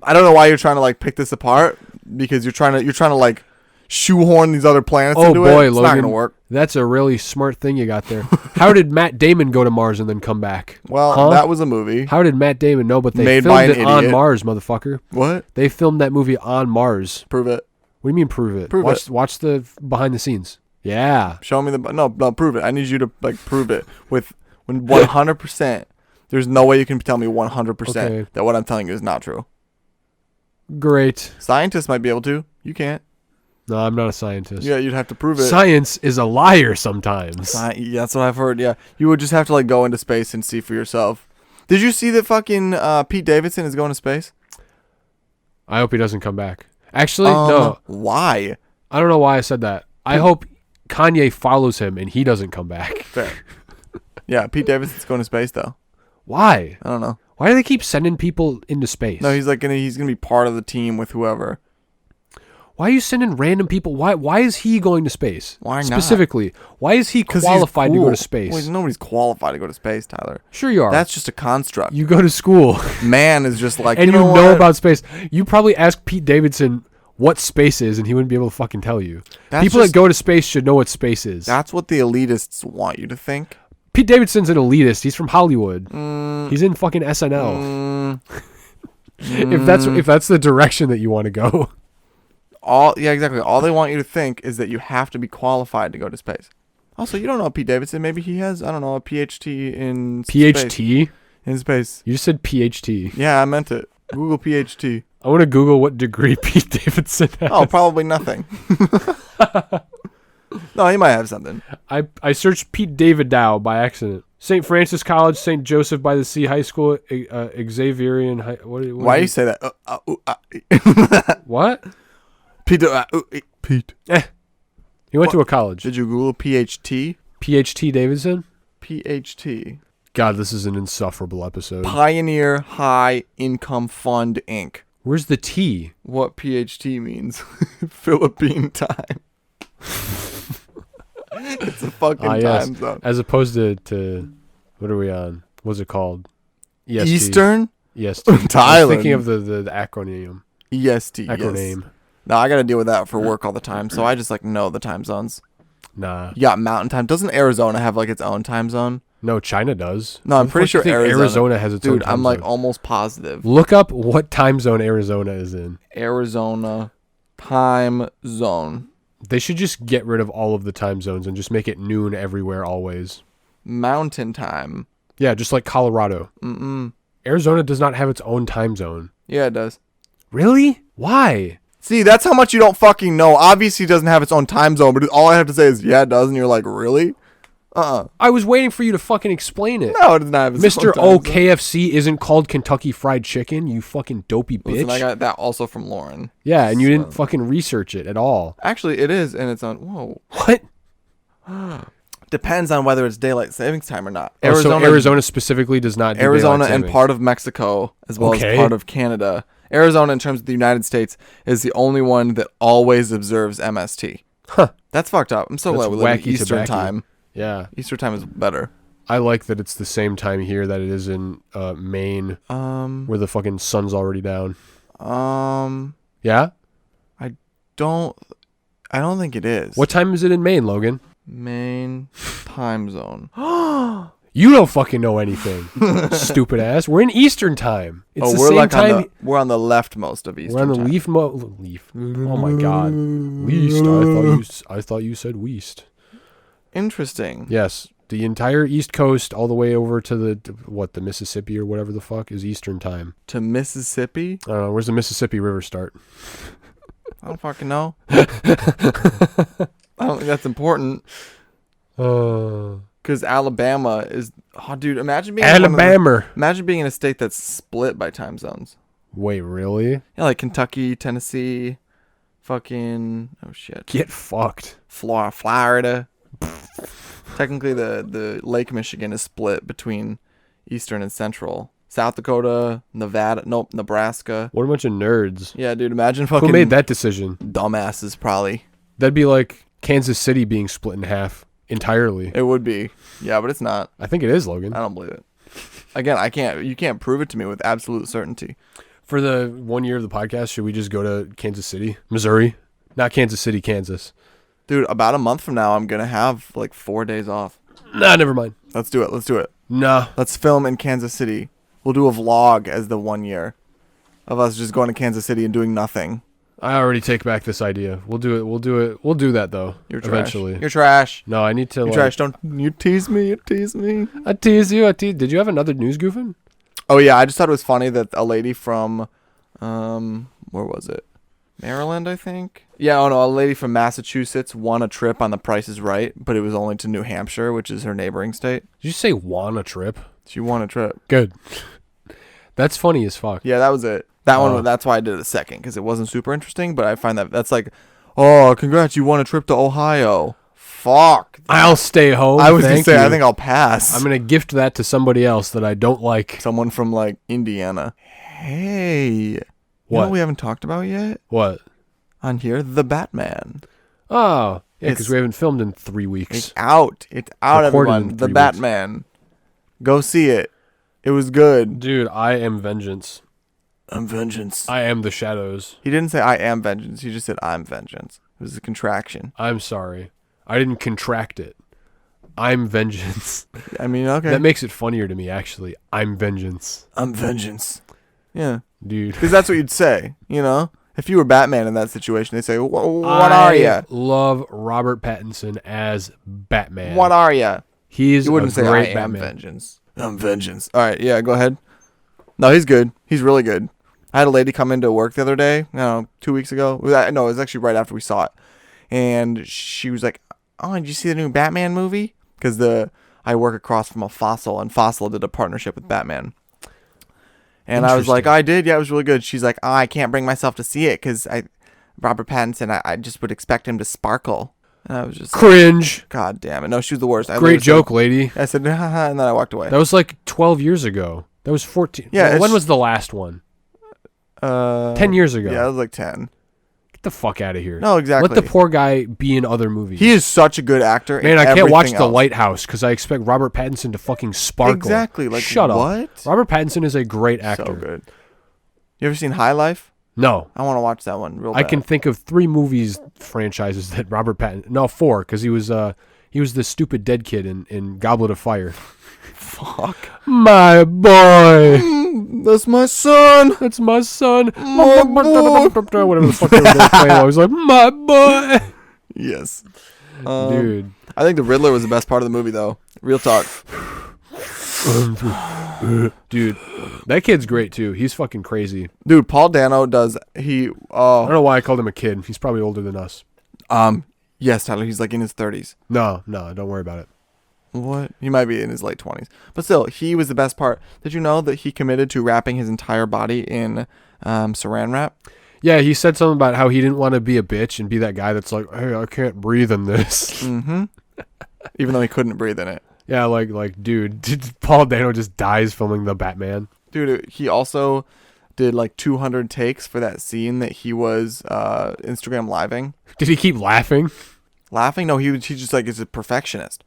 I don't know why you're trying to like pick this apart because you're trying to like shoehorn these other planets into it. It's Logan, not gonna work. That's a really smart thing you got there. How did Matt Damon go to Mars and then come back? Well, that was a movie. How did Matt Damon know? But they Made by filmed an it on idiot. Mars, motherfucker. What? They filmed that movie on Mars. Prove it. What do you mean prove it? Prove it. Watch the behind the scenes. Yeah. Show me the no, prove it. I need you to like prove it with 100%. There's no way you can tell me 100% that what I'm telling you is not true. Great. Scientists might be able to. You can't. No, I'm not a scientist. Yeah, you'd have to prove it. Science is a liar sometimes. Yeah, that's what I've heard. Yeah, you would just have to like go into space and see for yourself. Did you see that fucking Pete Davidson is going to space? I hope he doesn't come back. Actually, no. Why? I don't know why I said that. I hope Kanye follows him and he doesn't come back. Fair. Yeah, Pete Davidson's going to space though. Why? I don't know. Why do they keep sending people into space? No, he's gonna be part of the team with whoever. Why are you sending random people? Why is he going to space? Why not? Specifically, why is he qualified to go to space? Well, nobody's qualified to go to space, Tyler. Sure you are. That's just a construct. You go to school. Man is just like, and you know know about space. You probably ask Pete Davidson what space is, and he wouldn't be able to fucking tell you. People that go to space should know what space is. That's what the elitists want you to think. Pete Davidson's an elitist. He's from Hollywood. He's in fucking SNL. If that's the direction that you want to go. Yeah, exactly. All they want you to think is that you have to be qualified to go to space. Also, you don't know Pete Davidson. Maybe he has, I don't know, a PhD in space. PhD? In space. You just said PhD. Yeah, I meant it. Google PhD. I want to Google what degree Pete Davidson has. Oh, probably nothing. No, he might have something. I searched Pete David Dow by accident. St. Francis College, St. Joseph by the Sea High School, Xaverian High... Why do you say that? What? Peter, Pete. He went to a college. Did you Google PhD? PhD Davidson? PhD. God, this is an insufferable episode. Pioneer High Income Fund, Inc. Where's the T? What PhD means? Philippine time. It's a fucking time zone. As opposed to what are we on? What's it called? EST. Eastern? EST. Thailand. I was thinking of the acronym. EST. Acronym. Yes. No, I got to deal with that for work all the time, so I just like know the time zones. Nah. You got mountain time. Doesn't Arizona have like its own time zone? No, China does. No, I'm pretty sure Arizona has its own time zone. I'm like almost positive. Look up what time zone Arizona is in. Arizona time zone. They should just get rid of all of the time zones and just make it noon everywhere always. Mountain time. Yeah, just like Colorado. Mm-mm. Arizona does not have its own time zone. Yeah, it does. Really? Why? See, that's how much you don't fucking know. Obviously, it doesn't have its own time zone, but all I have to say is, yeah, it does, and you're like, really? I was waiting for you to fucking explain it. No, it does not have its own Mr. time O zone. KFC isn't called Kentucky Fried Chicken, you fucking dopey bitch. Listen, I got that also from Lauren. Yeah, and you didn't fucking research it at all. Actually, it is, and it's on... Whoa. What? Depends on whether it's daylight savings time or not. So Arizona specifically does not do Arizona daylight and savings. part of Mexico, as well as part of Canada. Arizona, in terms of the United States, is the only one that always observes MST. Huh. That's fucked up. I'm so glad we live in Eastern time. Yeah. Eastern time is better. I like that it's the same time here that it is in Maine, where the fucking sun's already down. Yeah? I don't think it is. What time is it in Maine, Logan? Maine time zone. You don't fucking know anything, stupid ass. We're in Eastern time. It's the we're same like time. we're on the leftmost of Eastern We're on the time. leaf. Oh my god, least. I thought you said west. Interesting. Yes, the entire East Coast, all the way over to the Mississippi or whatever the fuck is Eastern time. To Mississippi? I don't know. Where's the Mississippi River start? I don't fucking know. I don't think that's important. Because Alabama is... Oh, dude, imagine being... Imagine being in a state that's split by time zones. Wait, really? Yeah, like Kentucky, Tennessee, fucking... Oh, shit. Get fucked. Florida. Technically, the Lake Michigan is split between Eastern and Central. South Dakota, Nebraska. What a bunch of nerds. Yeah, dude, imagine fucking... Who made that decision? Dumbasses, probably. That'd be like Kansas City being split in half entirely. It would be. Yeah, but it's not. I think it is, Logan. I don't believe it. Again, you can't prove it to me with absolute certainty. For the 1 year of the podcast, should we just go to Kansas City, Missouri? Not Kansas City, Kansas. Dude, about a month from now, I'm going to have like 4 days off. Nah, never mind. Let's do it. Nah. Let's film in Kansas City. We'll do a vlog as the 1 year of us just going to Kansas City and doing nothing. I already take back this idea. We'll do it. We'll do that, though. You're trash. Eventually. You're trash. No, I need to. You're trash. Don't you tease me. I tease you. Did you have another news goofing? Oh, yeah. I just thought it was funny that a lady from, where was it? Maryland, I think. Yeah, oh no, a lady from Massachusetts won a trip on The Price is Right, but it was only to New Hampshire, which is her neighboring state. Did you say won a trip? She won a trip. Good. That's funny as fuck. Yeah, that was it. That one. That's why I did it second, because it wasn't super interesting. But I find that's like, oh, congrats, you won a trip to Ohio. Fuck. I'll stay home. I was gonna Thank say, you. I think I'll pass. I'm gonna gift that to somebody else that I don't like. Someone from like Indiana. Hey, you know What? what we haven't talked about yet What? on here? The Batman. Oh, yeah, because It's- we haven't filmed in 3 weeks. It's out. It's out, Recorded in everyone. 3 The weeks. Batman. Go see it. It was good. Dude, I am vengeance. I'm vengeance. I am the shadows. He didn't say I am vengeance. He just said I'm vengeance. It was a contraction. I'm sorry. I didn't contract it. I'm vengeance. I mean, okay. That makes it funnier to me, actually. I'm vengeance. I'm vengeance. Yeah. Dude. Because that's what you'd say, you know? If you were Batman in that situation, they'd say, what I are you? love Robert Pattinson as Batman. What are you? He's You wouldn't a say great I am Batman. vengeance. I'm vengeance. All right, yeah, go ahead. No, he's good. He's really good. I had a lady come into work the other day, 2 weeks ago. No, it was actually right after we saw it. And she was like, oh, did you see the new Batman movie? Because I work across from a Fossil, and Fossil did a partnership with Batman. And I was like, I did. Yeah, it was really good. She's like, oh, I can't bring myself to see it because Robert Pattinson, I just would expect him to sparkle. And I was just Cringe. like, God damn it. No, she was the worst. Great joke, lady. I said, haha, and then I walked away. That was like 12 years ago. That was 14. Yeah, When was the last one? 10 years ago. Yeah, it was like 10. Get the fuck out of here. No, exactly. Let the poor guy be in other movies. He is such a good actor. Man, in I can't watch everything The else. Lighthouse because I expect Robert Pattinson to fucking sparkle. Exactly. Like, Shut up. what? Robert Pattinson is a great actor. So good. You ever seen High Life? No. I want to watch that one real bad. I can think of 3 movies franchises that Robert Pattinson... No, 4, because he was the stupid dead kid in Goblet of Fire. Fuck. My boy. That's my son. That's my son. My boy. Whatever the fuck they were playing. I was like, my boy. Yes. Dude. I think the Riddler was the best part of the movie, though. Real talk. Dude, that kid's great, too. He's fucking crazy. Dude, Paul Dano does... I don't know why I called him a kid. He's probably older than us. Yes, Tyler. He's like in his 30s. No, don't worry about it. What? He might be in his late 20s. But still, he was the best part. Did you know that he committed to wrapping his entire body in saran wrap? Yeah, he said something about how he didn't want to be a bitch and be that guy that's like, hey, I can't breathe in this. Mm-hmm. Even though he couldn't breathe in it. Yeah, like, dude, Paul Dano just dies filming the Batman. Dude, he also did like 200 takes for that scene that he was Instagram living. Did he keep laughing? Laughing? No, he just like is a perfectionist.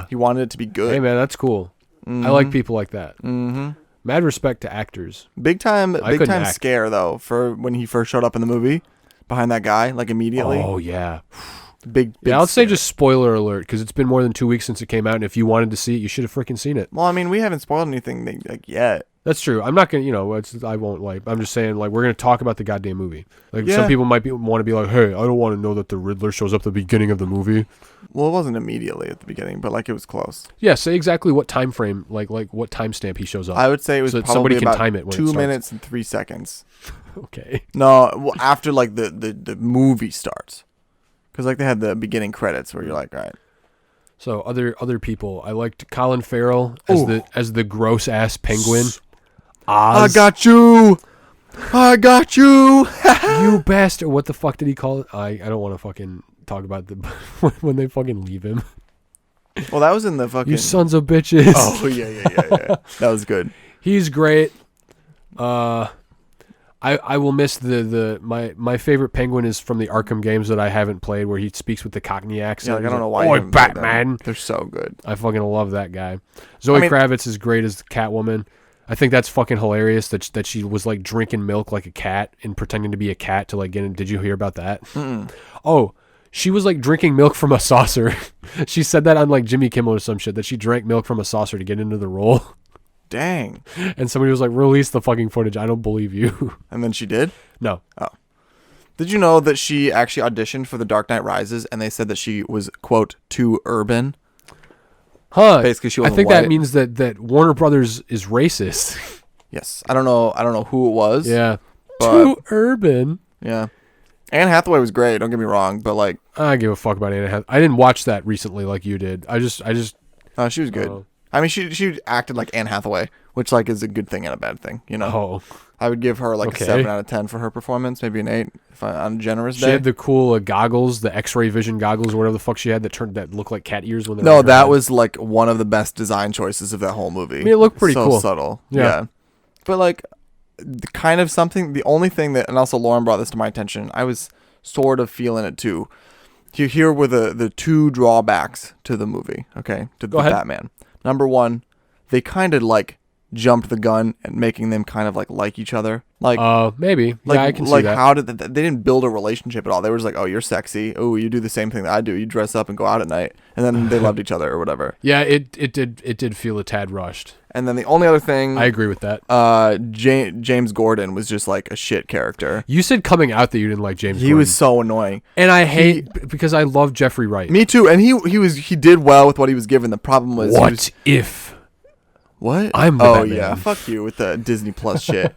He wanted it to be good. Hey, man, that's cool. Mm-hmm. I like people like that. Mm-hmm. Mad respect to actors. Big time couldn't act. scare though for when he first showed up in the movie behind that guy, like immediately. Oh, yeah. Big Yeah, I'll say scare. just spoiler alert because it's been more than 2 weeks since it came out, and if you wanted to see it, you should have freaking seen it. Well, I mean, we haven't spoiled anything like yet. That's true. I'm not gonna, I won't like. I'm just saying, like, we're gonna talk about the goddamn movie. Like, some people might want to be like, hey, I don't want to know that the Riddler shows up at the beginning of the movie. Well, it wasn't immediately at the beginning, but like it was close. Yeah, say exactly what time frame, like what timestamp he shows up. I would say it was so that probably somebody can about time it when it 2 starts. minutes and 3 seconds. Okay. No, well, after like the movie starts, because like they had the beginning credits where you're like, all right. So other people, I liked Colin Farrell as the gross ass penguin. Oz. I got you. You bastard! What the fuck did he call it? I don't want to fucking talk about the when they fucking leave him. Well, that was in the fucking. You sons of bitches. Oh yeah. That was good. He's great. I will miss my favorite penguin is from the Arkham games that I haven't played, where he speaks with the Cockney accent. Yeah, like, I don't know why. Oh, you haven't played them. Batman! They're so good. I fucking love that guy. Zoe Kravitz is great as Catwoman. I think that's fucking hilarious that she was like drinking milk like a cat and pretending to be a cat to like get in. Did you hear about that? Mm-mm. Oh, she was like drinking milk from a saucer. She said that on like Jimmy Kimmel or some shit, that she drank milk from a saucer to get into the role. Dang. And somebody was like, release the fucking footage. I don't believe you. And then she did? No. Oh. Did you know that she actually auditioned for The Dark Knight Rises and they said that she was, quote, too urban? Huh. Basically, she I wasn't think white. that means that Warner Brothers is racist. Yes. I don't know who it was. Yeah. But, Too urban. yeah. Anne Hathaway was great, don't get me wrong, but like, I give a fuck about Anna Hathaway. I didn't watch that recently like you did. I just she was good. I mean, she acted like Anne Hathaway, which like is a good thing and a bad thing, you know. Oh. I would give her like Okay. a 7 out of 10 for her performance, maybe an 8 on a generous She day. had the cool goggles, the X-ray vision goggles, or whatever the fuck she had that looked like cat ears when they were No, in her that head. was like one of the best design choices of that whole movie. I mean, it looked pretty so cool. subtle. Yeah. But like, the only thing that, and also Lauren brought this to my attention, I was sort of feeling it too. Here were the two drawbacks to the movie, okay, to Go the ahead. Batman. Number one, they kind of like jumped the gun and making them kind of like each other. Like, maybe. like, Yeah, I can see like that. how did they didn't build a relationship at all. They were just like, oh, you're sexy. Oh, you do the same thing that I do. You dress up and go out at night. And then they loved each other or whatever. Yeah, it did feel a tad rushed. And then the only other thing, I agree with that. James Gordon was just like a shit character. You said coming out that you didn't like James He Gordon. was so annoying. And I hate because I love Jeffrey Wright. Me too. And he did well with what he was given. The problem was What if what? I'm the Oh Batman? yeah, fuck you with the Disney Plus shit.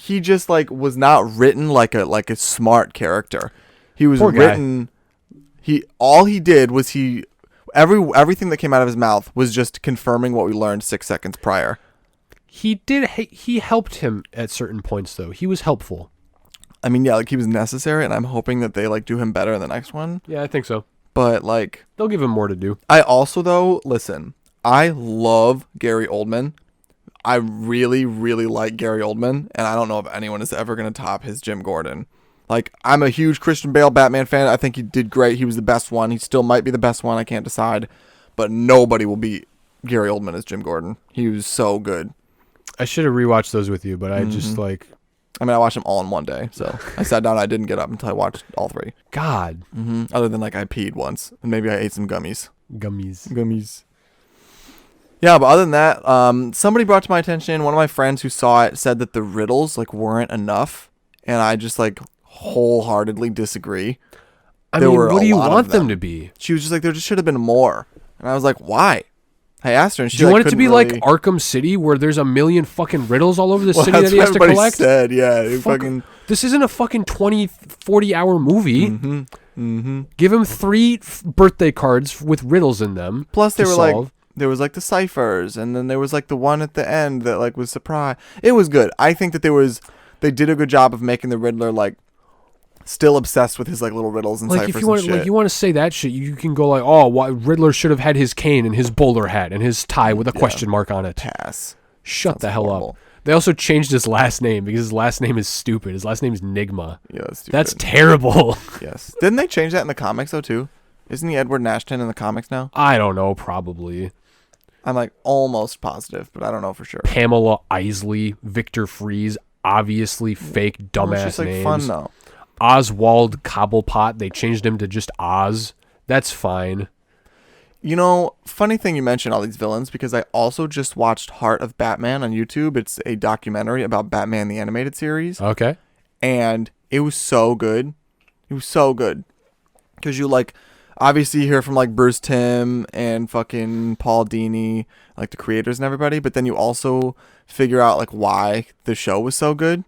He just like was not written like a smart character. He was Poor guy. written. All he did was everything that came out of his mouth was just confirming what we learned 6 seconds prior. He helped him at certain points though. He was helpful. I mean, yeah, like he was necessary, and I'm hoping that they like do him better in the next one. Yeah, I think so. But like, They'll give him more to do. I also though listen. I love Gary Oldman. I really, really like Gary Oldman, and I don't know if anyone is ever going to top his Jim Gordon. Like, I'm a huge Christian Bale Batman fan. I think he did great. He was the best one. He still might be the best one. I can't decide. But nobody will beat Gary Oldman as Jim Gordon. He was so good. I should have rewatched those with you, but I just like I mean, I watched them all in one day. So I sat down. I didn't get up until I watched all 3. God. Other than, like, I peed once. And maybe I ate some gummies. Gummies. Yeah, but other than that, somebody brought to my attention, one of my friends who saw it said that the riddles like weren't enough, and I just like wholeheartedly disagree. I There mean, were what a do you lot of want them them. to be? She was just like, there just should have been more, and I was like, why? I asked her, and she Do you like, want it to couldn't be really... like Arkham City, where there's a million fucking riddles all over the Well, city that's that he what has to everybody collect? said. Yeah, it Fuck. fucking. This isn't a fucking 20, 40-hour movie. Give him 3 birthday cards with riddles in them. Plus, they to were solve. like, there was like the ciphers, and then there was like the one at the end that like was surprise. It was good. I think that they did a good job of making the Riddler like still obsessed with his like little riddles and Like ciphers if you want, and shit. like you want to say that shit, you can go like, oh, Riddler should have had his cane and his bowler hat and his tie with a question mark on it. Pass. Shut Sounds the hell horrible. up. They also changed his last name because his last name is stupid. His last name is Nigma. Yeah, that's stupid. That's terrible. Yes. Didn't they change that in the comics though too? Isn't he Edward Nashton in the comics now? I don't know, probably. I'm like almost positive, but I don't know for sure. Pamela Isley, Victor Fries, obviously fake dumbass Well, it's just like names. fun though. Oswald Cobblepot, they changed him to just Oz. That's fine. You know, funny thing you mentioned all these villains because I also just watched Heart of Batman on YouTube. It's a documentary about Batman the Animated Series. Okay. And it was so good. It was so good. Because you like, obviously you hear from like Bruce Timm and fucking Paul Dini, like the creators and everybody. But then you also figure out like why the show was so good.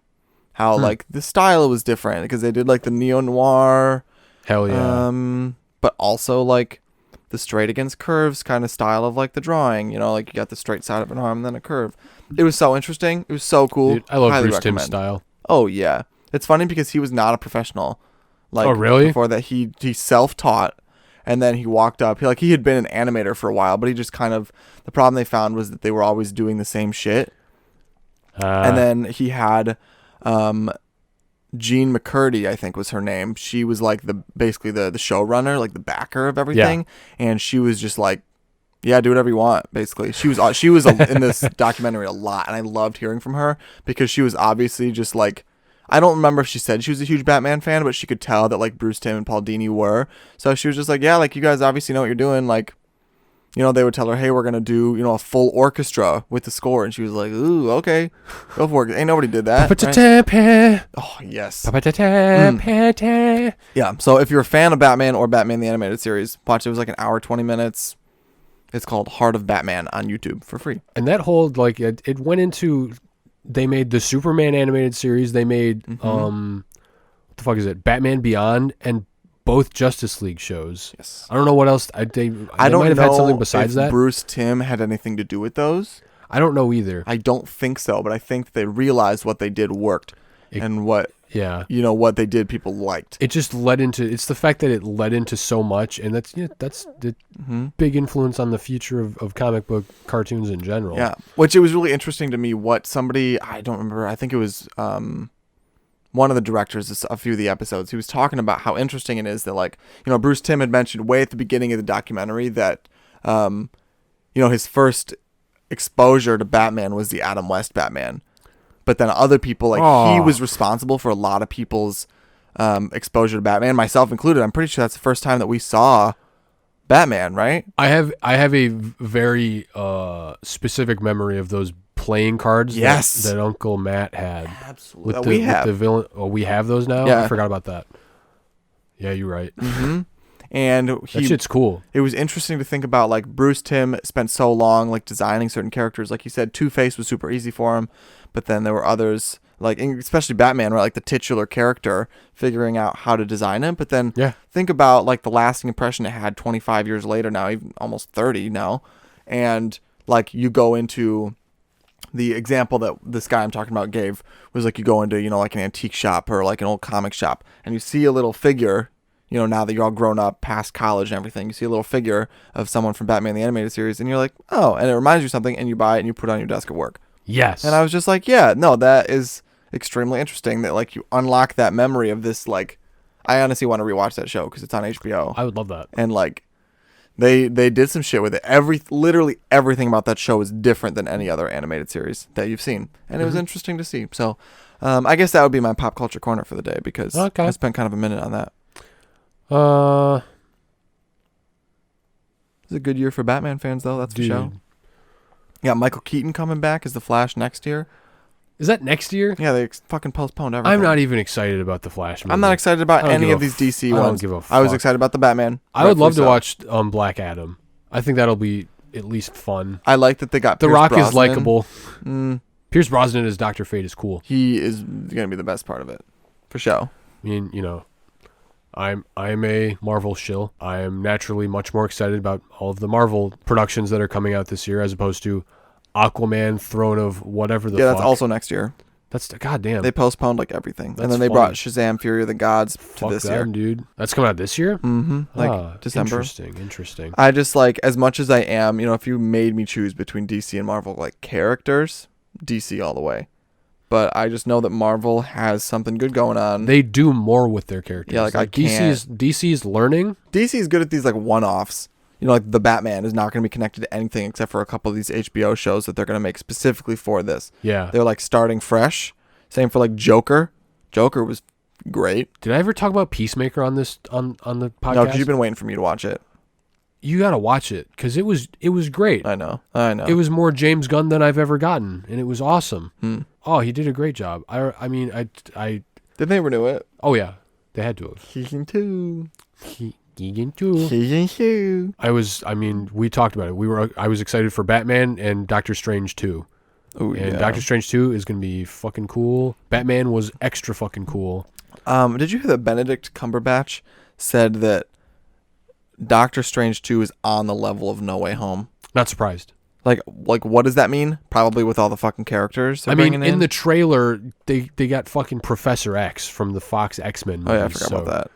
How like the style was different because they did like the neo-noir. Hell yeah. But also like the straight against curves kind of style of like the drawing, you know, like you got the straight side of an arm and then a curve. It was so interesting. It was so cool. Dude, I love Highly Bruce Timm's recommend. style. Oh yeah. It's funny because he was not a professional. Like Oh, really? before that he self-taught and then he walked up. He had been an animator for a while, but he just kind of the problem they found was that they were always doing the same shit. And then he had Jean McCurdy, I think was her name. She was like basically the showrunner, like the backer of everything. And she was just like Yeah, do whatever you want, basically. She was in this documentary a lot, and I loved hearing from her because she was obviously just like, I don't remember if she said she was a huge Batman fan, but she could tell that like Bruce Timm and Paul Dini were. So she was just like, yeah, like you guys obviously know what you're doing. Like, you know, they would tell her, hey, we're going to do, you know, a full orchestra with the score. And she was like, ooh, okay, go for it. Ain't nobody did that. Right? Oh, yes. Yeah, so if you're a fan of Batman or Batman the Animated Series, watch it. It was like an hour, 20 minutes. It's called Heart of Batman on YouTube for free. And that whole, like, it went into, they made the Superman animated series. They made, what the fuck is it? Batman Beyond and both Justice League shows. Yes. I don't know what else. They I don't might have know had something besides if that. Bruce Timm had anything to do with those. I don't know either. I don't think so, but I think they realized what they did worked, and what what they did people liked. It just led into. It's the fact that it led into so much, and that's the big influence on the future of comic book cartoons in general. Yeah, which it was really interesting to me. What somebody, I don't remember. I think it was one of the directors, a few of the episodes, he was talking about how interesting it is that, like, you know, Bruce Timm had mentioned way at the beginning of the documentary that, you know, his first exposure to Batman was the Adam West Batman. But then other people, like, he was responsible for a lot of people's exposure to Batman, myself included. I'm pretty sure that's the first time that we saw Batman, right? I have a very specific memory of those playing cards that Uncle Matt had. Absolutely. With we have the villain. Oh, we have those now? Yeah. I forgot about that. Yeah, you're right. Mm-hmm. And that shit's cool. It was interesting to think about, like, Bruce Timm spent so long, like, designing certain characters. Like he said, Two-Face was super easy for him, but then there were others, like, especially Batman, right? Like the titular character, figuring out how to design him. But then think about, like, the lasting impression it had 25 years later now, even almost 30 now. And, like, you go into the example that this guy I'm talking about gave was, like, you go into, you know, like an antique shop or like an old comic shop, and you see a little figure, you know, now that you're all grown up past college and everything, you see a little figure of someone from Batman the Animated Series, and you're like, oh, and it reminds you of something, and you buy it and you put it on your desk at work. Yes. And I was just like, yeah, no, that is extremely interesting that, like, you unlock that memory of this. Like, I honestly want to rewatch that show because it's on HBO. I would love that. And, like, they did some shit with it. Literally everything about that show is different than any other animated series that you've seen, and it was interesting to see. So, I guess that would be my pop culture corner for the day because I spent kind of a minute on that. It's a good year for Batman fans, though. That's for sure. Yeah, Michael Keaton coming back as the Flash next year. Is that next year? Yeah, they fucking postponed everything. I'm not even excited about the Flash movie. I'm not excited about any of these DC ones. I don't give a fuck. I was excited about the Batman. I would love to watch Black Adam. I think that'll be at least fun. I like that they got The Pierce Rock Brosnan. is likable. Pierce Brosnan as Dr. Fate is cool. He is going to be the best part of it. For sure. I mean, you know, I'm a Marvel shill. I am naturally much more excited about all of the Marvel productions that are coming out this year as opposed to Aquaman, Throne of whatever the fuck. Yeah, that's also next year. That's goddamn. They postponed like everything, and then they brought Shazam: Fury of the Gods to this year. Dude. That's coming out this year. Like December. Interesting. I just like, as much as I am, you know, if you made me choose between DC and Marvel, like characters, DC all the way. But I just know that Marvel has something good going on. They do more with their characters. Yeah, like DC's learning. DC is good at these like one-offs. You know, like the Batman is not going to be connected to anything except for a couple of these HBO shows that they're going to make specifically for this. Yeah. They're like starting fresh. Same for like Joker. Joker was great. Did I ever talk about Peacemaker on this on the podcast? No, because you've been waiting for me to watch it. You got to watch it because it was great. I know. It was more James Gunn than I've ever gotten, and it was awesome. Oh, he did a great job. I mean, did they renew it? Oh yeah, they had to have. Season 2. Season 2. Season 2. We talked about it. I was excited for Batman and Doctor Strange 2. Oh, and yeah. Doctor Strange 2 is going to be fucking cool. Batman was extra fucking cool. Did you hear that Benedict Cumberbatch said that Doctor Strange 2 is on the level of No Way Home? Not surprised. Like what does that mean? Probably with all the fucking characters. I mean, in the trailer, they got fucking Professor X from the Fox X-Men movies. Oh yeah, I forgot about that.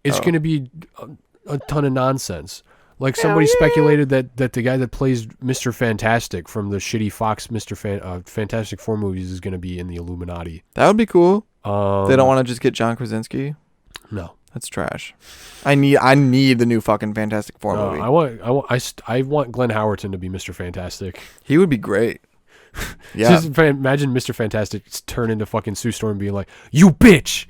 It's going to be a ton of nonsense. Like somebody speculated that the guy that plays Mr. Fantastic from the shitty Fox Fantastic Four movies is going to be in the Illuminati. That would be cool. They don't want to just get John Krasinski. No. That's trash. I need the new fucking Fantastic Four No, movie. I want Glenn Howerton to be Mr. Fantastic. He would be great. Yeah. Just imagine Mr. Fantastic turn into fucking Sue Storm being like, "You bitch."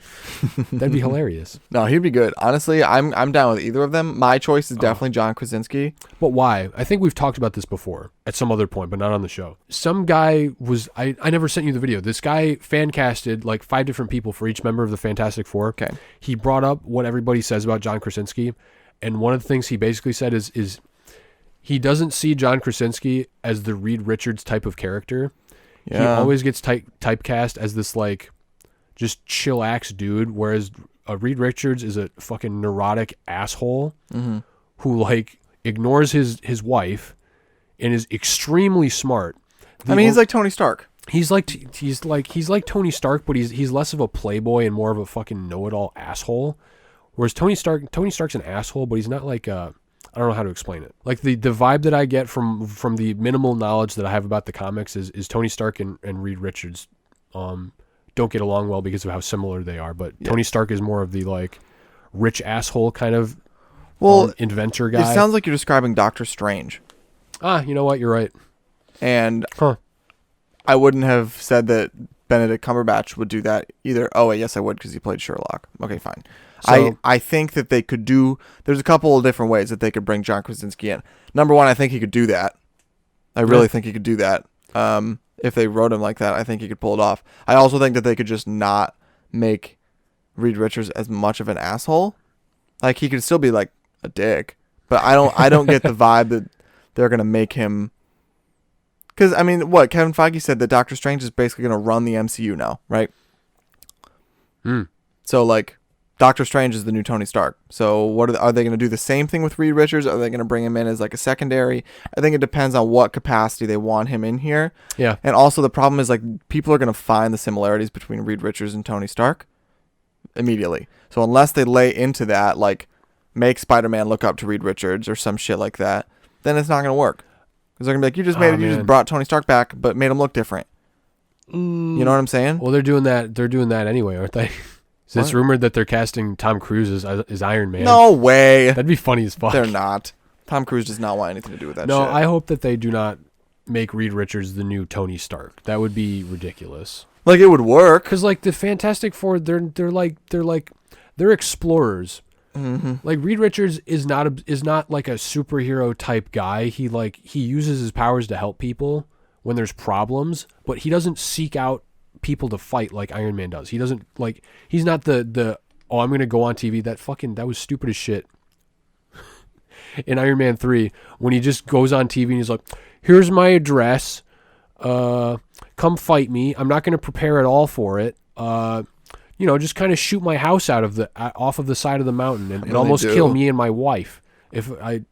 That'd be hilarious. No, he'd be good. Honestly, I'm down with either of them. My choice is definitely John Krasinski. But why? I think we've talked about this before at some other point, but not on the show. Some guy was I never sent you the video. This guy fan casted like 5 different people for each member of the Fantastic Four. Okay. He brought up what everybody says about John Krasinski, and one of the things he basically said is he doesn't see John Krasinski as the Reed Richards type of character. Yeah. He always gets typecast as this like just chillax dude, whereas Reed Richards is a fucking neurotic asshole who like ignores his wife and is extremely smart. He's like Tony Stark. He's like Tony Stark, but he's less of a playboy and more of a fucking know-it-all asshole. Whereas Tony Stark's an asshole, but he's not like I don't know how to explain it. Like the vibe that I get from the minimal knowledge that I have about the comics is Tony Stark and Reed Richards don't get along well because of how similar they are. But Tony Stark is more of the like rich asshole kind of inventor guy. It sounds like you're describing Doctor Strange. You know what? You're right. And I wouldn't have said that Benedict Cumberbatch would do that either. Oh, wait, yes, I would because he played Sherlock. Okay, fine. So, I think that they could do... There's a couple of different ways that they could bring John Krasinski in. Number one, I think he could do that. I really think he could do that. If they wrote him like that, I think he could pull it off. I also think that they could just not make Reed Richards as much of an asshole. Like, he could still be, like, a dick. But I don't get the vibe that they're going to make him... Because, I mean, what? Kevin Feige said that Doctor Strange is basically going to run the MCU now, right? So, like, Doctor Strange is the new Tony Stark. So, are they going to do the same thing with Reed Richards? Are they going to bring him in as, like, a secondary? I think it depends on what capacity they want him in here. Yeah. And also, the problem is, like, people are going to find the similarities between Reed Richards and Tony Stark immediately. So, unless they lay into that, like, make Spider-Man look up to Reed Richards or some shit like that, then it's not going to work. Because they're going to be like, you just brought Tony Stark back, but made him look different. You know what I'm saying? Well, they're doing that anyway, aren't they? So it's rumored that they're casting Tom Cruise as Iron Man. No way. That'd be funny as fuck. They're not. Tom Cruise does not want anything to do with that shit. No, I hope that they do not make Reed Richards the new Tony Stark. That would be ridiculous. Like, it would work. Because, like, the Fantastic Four, they're explorers. Mm-hmm. Like, Reed Richards is not like a superhero type guy. He uses his powers to help people when there's problems, but he doesn't seek out people to fight like Iron Man does. He doesn't like. He's not the I'm gonna go on TV. That was stupid as shit. In Iron Man 3, when he just goes on TV and he's like, "Here's my address. Come fight me. I'm not gonna prepare at all for it. Just kind of shoot my house off of the side of the mountain and almost kill me and my wife." If I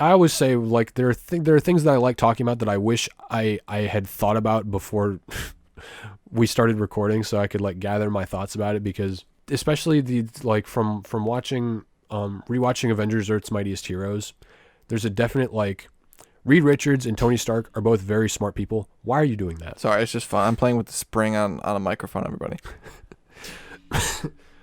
always say, like, there are things that I like talking about that I wish I had thought about before we started recording, so I could like gather my thoughts about it, because especially from watching rewatching Avengers Earth's Mightiest Heroes, there's a definite like Reed Richards and Tony Stark are both very smart people. Why are you doing that? Sorry, it's just fun. I'm playing with the spring on a microphone, everybody.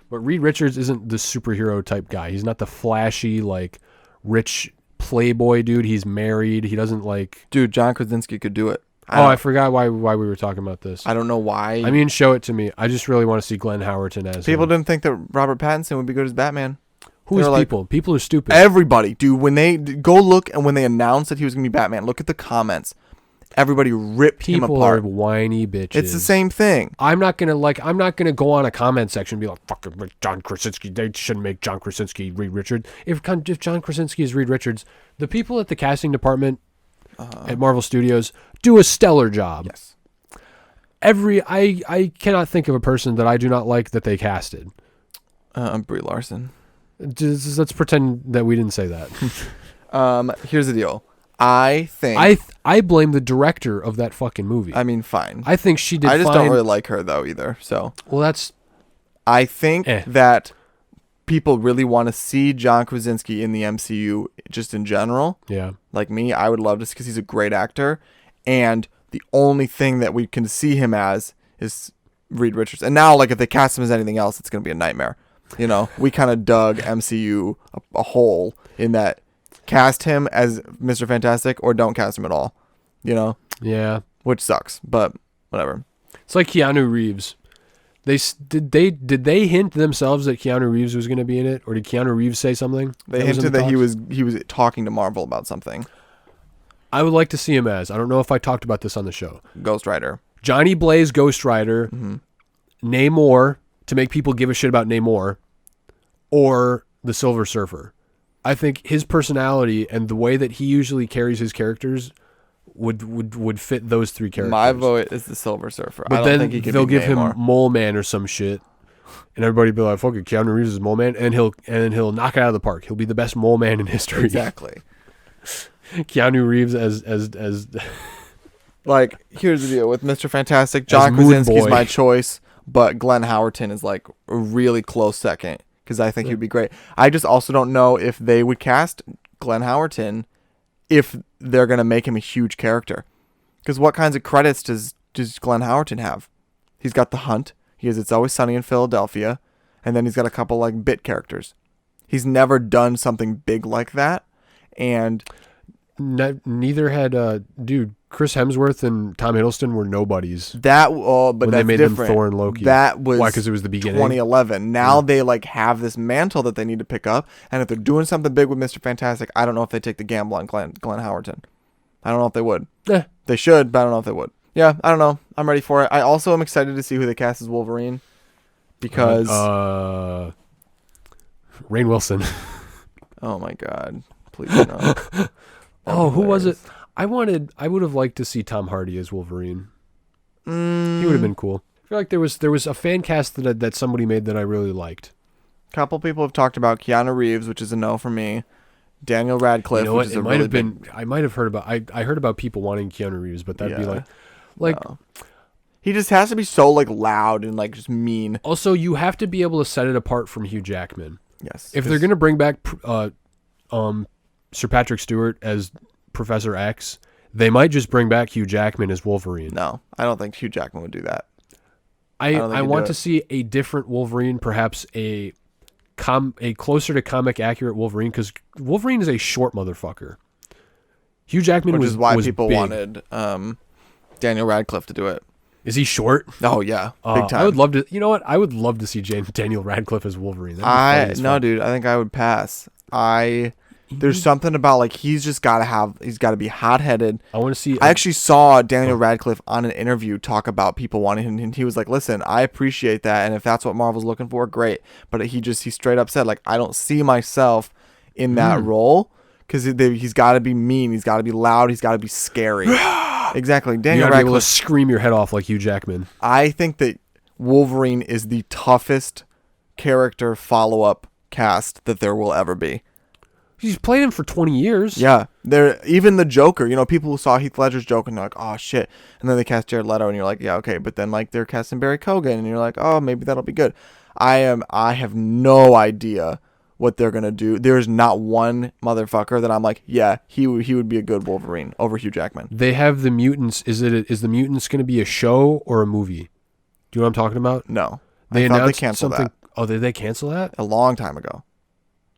But Reed Richards isn't the superhero type guy. He's not the flashy, like, rich playboy dude. He's married. He doesn't like... Dude, John Krasinski could do it. I forgot why we were talking about this. I don't know why. I mean, show it to me. I just really want to see Glenn Howerton as People him. didn't think that Robert Pattinson would be good as Batman. Who is people? People are stupid. Everybody, dude. When they go look and when they announced that he was going to be Batman, look at the comments. Everybody ripped him apart. People are whiny bitches. It's the same thing. I'm not gonna go on a comment section and be like, "Fucking John Krasinski. They shouldn't make John Krasinski Reed Richards." If John Krasinski is Reed Richards, the people at the casting department at Marvel Studios do a stellar job. Yes. I cannot think of a person that I do not like that they casted. Brie Larson. Let's pretend that we didn't say that. Here's the deal. I think I blame the director of that fucking movie. I mean, fine. I think she did. I just don't really like her though either. So I think that people really want to see John Krasinski in the MCU just in general. Yeah. Like me, I would love to, because he's a great actor, and the only thing that we can see him as is Reed Richards. And now, like, if they cast him as anything else, it's going to be a nightmare. You know, we kind of dug MCU a hole in that. Cast him as Mr. Fantastic or don't cast him at all. You know? Yeah. Which sucks, but whatever. It's like Keanu Reeves. Did they hint themselves that Keanu Reeves was going to be in it, or did Keanu Reeves say something? They hinted that he was talking to Marvel about something. I would like to see him as. I don't know if I talked about this on the show. Ghost Rider. Johnny Blaze, Ghost Rider. Mm-hmm. Namor, to make people give a shit about Namor, or the Silver Surfer. I think his personality and the way that he usually carries his characters would fit those three characters. My vote is the Silver Surfer. But I don't then think he could they'll be give Namor. him Mole Man or some shit, and everybody be like, "Fuck it, Keanu Reeves is Mole Man," and he'll knock it out of the park. He'll be the best Mole Man in history. Exactly. Keanu Reeves as like, here's the deal with Mr. Fantastic. John Krasinski's my choice, but Glenn Howerton is like a really close second. Because I think he'd be great. I just also don't know if they would cast Glenn Howerton if they're going to make him a huge character. Because what kinds of credits does Glenn Howerton have? He's got The Hunt. He has It's Always Sunny in Philadelphia. And then he's got a couple like bit characters. He's never done something big like that. And neither had Chris Hemsworth and Tom Hiddleston were nobodies. But when that's they made different. them Thor and Loki. That was why? Because it was the beginning. 2011. Now they like have this mantle that they need to pick up, and if they're doing something big with Mr. Fantastic, I don't know if they take the gamble on Glenn Howerton. I don't know if they would. They should, but I don't know if they would. Yeah, I don't know. I'm ready for it. I also am excited to see who they cast as Wolverine because Rainn Wilson. Oh my God! Please no. Who was it? I would have liked to see Tom Hardy as Wolverine. He would have been cool. I feel like there was a fan cast that somebody made that I really liked. A couple people have talked about Keanu Reeves, which is a no for me. Daniel Radcliffe, which is I might have heard about. I heard about people wanting Keanu Reeves, but that'd be like. No. He just has to be so like loud and like just mean. Also, you have to be able to set it apart from Hugh Jackman. Yes. If they're gonna bring back Sir Patrick Stewart as Professor X, they might just bring back Hugh Jackman as Wolverine. No, I don't think Hugh Jackman would do that. I want to see a different Wolverine, perhaps a closer to comic accurate Wolverine, because Wolverine is a short motherfucker. Hugh Jackman which is why was people big. Wanted Daniel Radcliffe to do it. Is he short? Oh yeah, big time. I would love to. You know what? I would love to see Daniel Radcliffe as Wolverine. Dude, I think I would pass. There's something about like he's got to be hot-headed. I want to see. I actually saw Daniel Radcliffe on an interview talk about people wanting him, and he was like, "Listen, I appreciate that, and if that's what Marvel's looking for, great." But he straight up said like, "I don't see myself in that role because he's got to be mean, he's got to be loud, he's got to be scary." Exactly, Daniel Radcliffe. Be able to scream your head off like Hugh Jackman. I think that Wolverine is the toughest character follow-up cast that there will ever be. He's played him for 20 years. Yeah. Even the Joker, people who saw Heath Ledger's Joker and they're like, oh shit. And then they cast Jared Leto and you're like, yeah, okay. But then like they're casting Barry Keoghan and you're like, oh, maybe that'll be good. I have no idea what they're going to do. There's not one motherfucker that I'm like, yeah, he would be a good Wolverine over Hugh Jackman. They have the Mutants. Is the Mutants going to be a show or a movie? Do you know what I'm talking about? No. They announced canceled something. That. Oh, did they cancel that? A long time ago.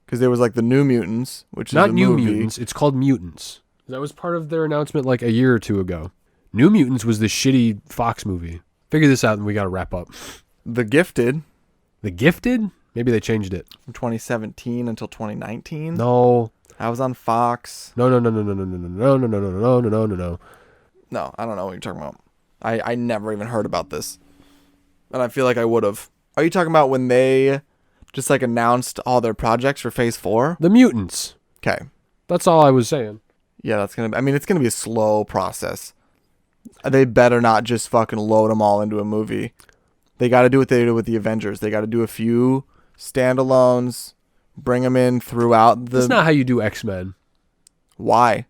Because there was like the New Mutants, which not is New movie. Mutants. It's called Mutants. That was part of their announcement like a year or two ago. New Mutants was the shitty Fox movie. Figure this out and we got to wrap up. The Gifted. The Gifted? Maybe they changed it. From 2017 until 2019? No. I was on Fox. No. No, I don't know what you're talking about. I never even heard about this. And I feel like I would have. Are you talking about when they just like announced all their projects for Phase 4? The Mutants. Okay. That's all I was saying. Yeah, it's going to be a slow process. They better not just fucking load them all into a movie. They got to do what they did with the Avengers. They got to do a few standalones, bring them in throughout the... That's not how you do X-Men. Why?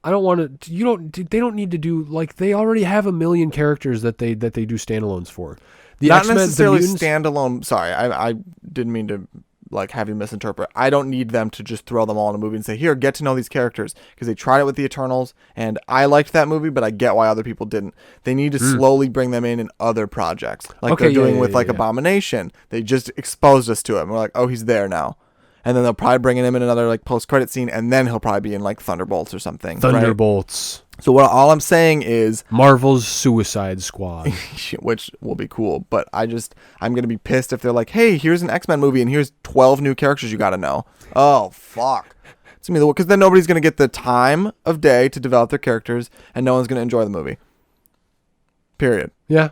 I don't want to... They don't need to do... Like, they already have a million characters that they do standalones for. Not necessarily standalone. Sorry, I didn't mean to like have you misinterpret. I don't need them to just throw them all in a movie and say, here, get to know these characters, because they tried it with the Eternals and I liked that movie, but I get why other people didn't. They need to slowly bring them in other projects, like they're doing with Abomination. They just exposed us to him. We're like, oh, he's there now. And then they'll probably bring him in another like post-credit scene, and then he'll probably be in like Thunderbolts or something. Thunderbolts. Right? So all I'm saying is Marvel's Suicide Squad, which will be cool. But I'm gonna be pissed if they're like, hey, here's an X-Men movie, and here's 12 new characters you got to know. Oh fuck. It's gonna be because then nobody's gonna get the time of day to develop their characters, and no one's gonna enjoy the movie. Period. Yeah.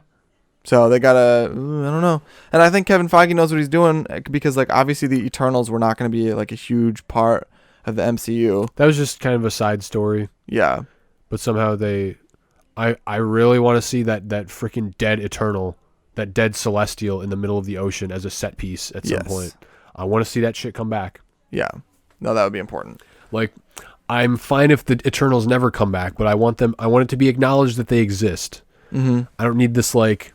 So they gotta, I don't know. And I think Kevin Feige knows what he's doing, because like obviously the Eternals were not going to be like a huge part of the MCU. That was just kind of a side story. Yeah. But somehow I really want to see that freaking dead Eternal, that dead Celestial in the middle of the ocean as a set piece at some point. I want to see that shit come back. Yeah. No, that would be important. Like, I'm fine if the Eternals never come back, but I want it to be acknowledged that they exist. Mm-hmm. I don't need this like,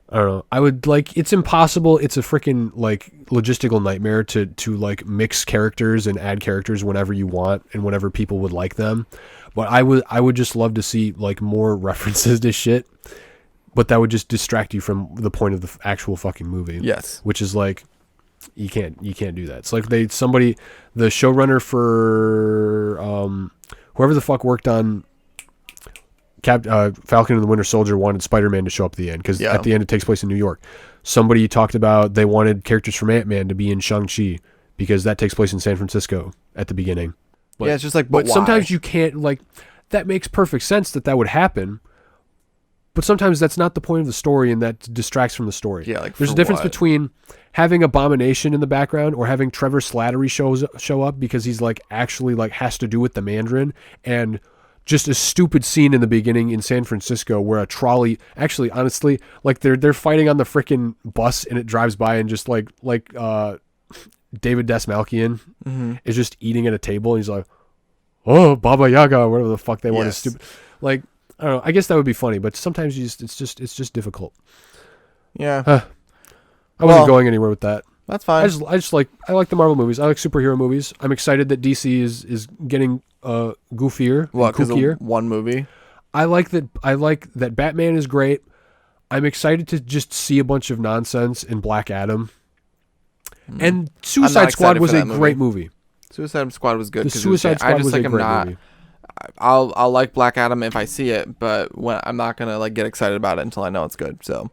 I don't know. I would like, it's impossible. It's a freaking like logistical nightmare to like mix characters and add characters whenever you want and whenever people would like them. But I would just love to see like more references to shit, but that would just distract you from the point of the actual fucking movie. Yes. Which is like, you can't do that. It's like the showrunner for, whoever the fuck worked on Falcon and the Winter Soldier wanted Spider-Man to show up at the end, because at the end it takes place in New York. Somebody talked about they wanted characters from Ant-Man to be in Shang-Chi because that takes place in San Francisco at the beginning. But, it's just like, but sometimes you can't, like, that makes perfect sense that would happen, but sometimes that's not the point of the story, and that distracts from the story. Yeah, like, there's a difference between having Abomination in the background or having Trevor Slattery show up because he's like actually like has to do with the Mandarin, and just a stupid scene in the beginning in San Francisco where a trolley, actually, honestly, like they're fighting on the freaking bus and it drives by, and just like David Desmalkian is just eating at a table, and he's like, oh, Baba Yaga, whatever the fuck they want is stupid. Like, I don't know. I guess that would be funny, but sometimes it's just difficult. Yeah. I wasn't going anywhere with that. That's fine. I like the Marvel movies. I like superhero movies. I'm excited that DC is getting goofier. What, because of one movie? I like that Batman is great. I'm excited to just see a bunch of nonsense in Black Adam. And Suicide Squad was a great movie. Suicide Squad was good. The Suicide Squad was a great movie. I'll like Black Adam if I see it, but I'm not gonna like get excited about it until I know it's good. So,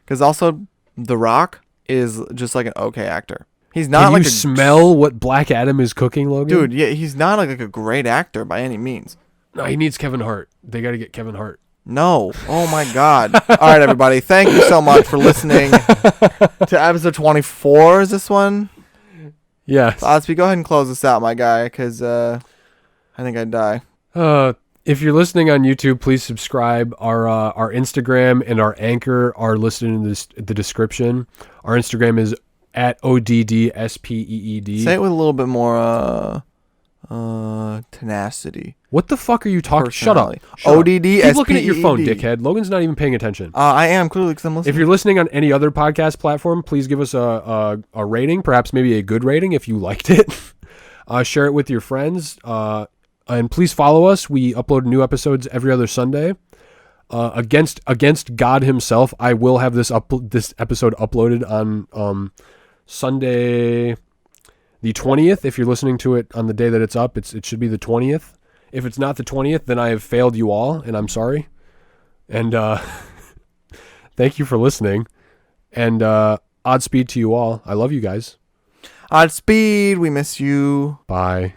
because also The Rock is just like an okay actor. He's not Can like you smell what Black Adam is cooking, Logan? Dude, yeah, he's not like a great actor by any means. No, he needs Kevin Hart. They got to get Kevin Hart. No. Oh my God. All right, everybody. Thank you so much for listening to episode 24. Is this one? Yes. Oddspeed, go ahead and close this out, my guy, because I think I'd die. If you're listening on YouTube, please subscribe. Our Instagram and our Anchor are listed in the description. Our Instagram is at ODDSPEED. Say it with a little bit more tenacity. What the fuck are you talking? Shut up. ODDSPEED. Keep looking at your phone, dickhead. Logan's not even paying attention. I am, clearly, because I'm listening. If you're listening on any other podcast platform, please give us a rating, perhaps maybe a good rating if you liked it. Share it with your friends. And please follow us. We upload new episodes every other Sunday. Against God himself, I will have this episode uploaded on Sunday the 20th. If you're listening to it on the day that it's up, it should be the 20th. If it's not the 20th, then I have failed you all, and I'm sorry. And thank you for listening. And Oddspeed to you all. I love you guys. Oddspeed, we miss you. Bye.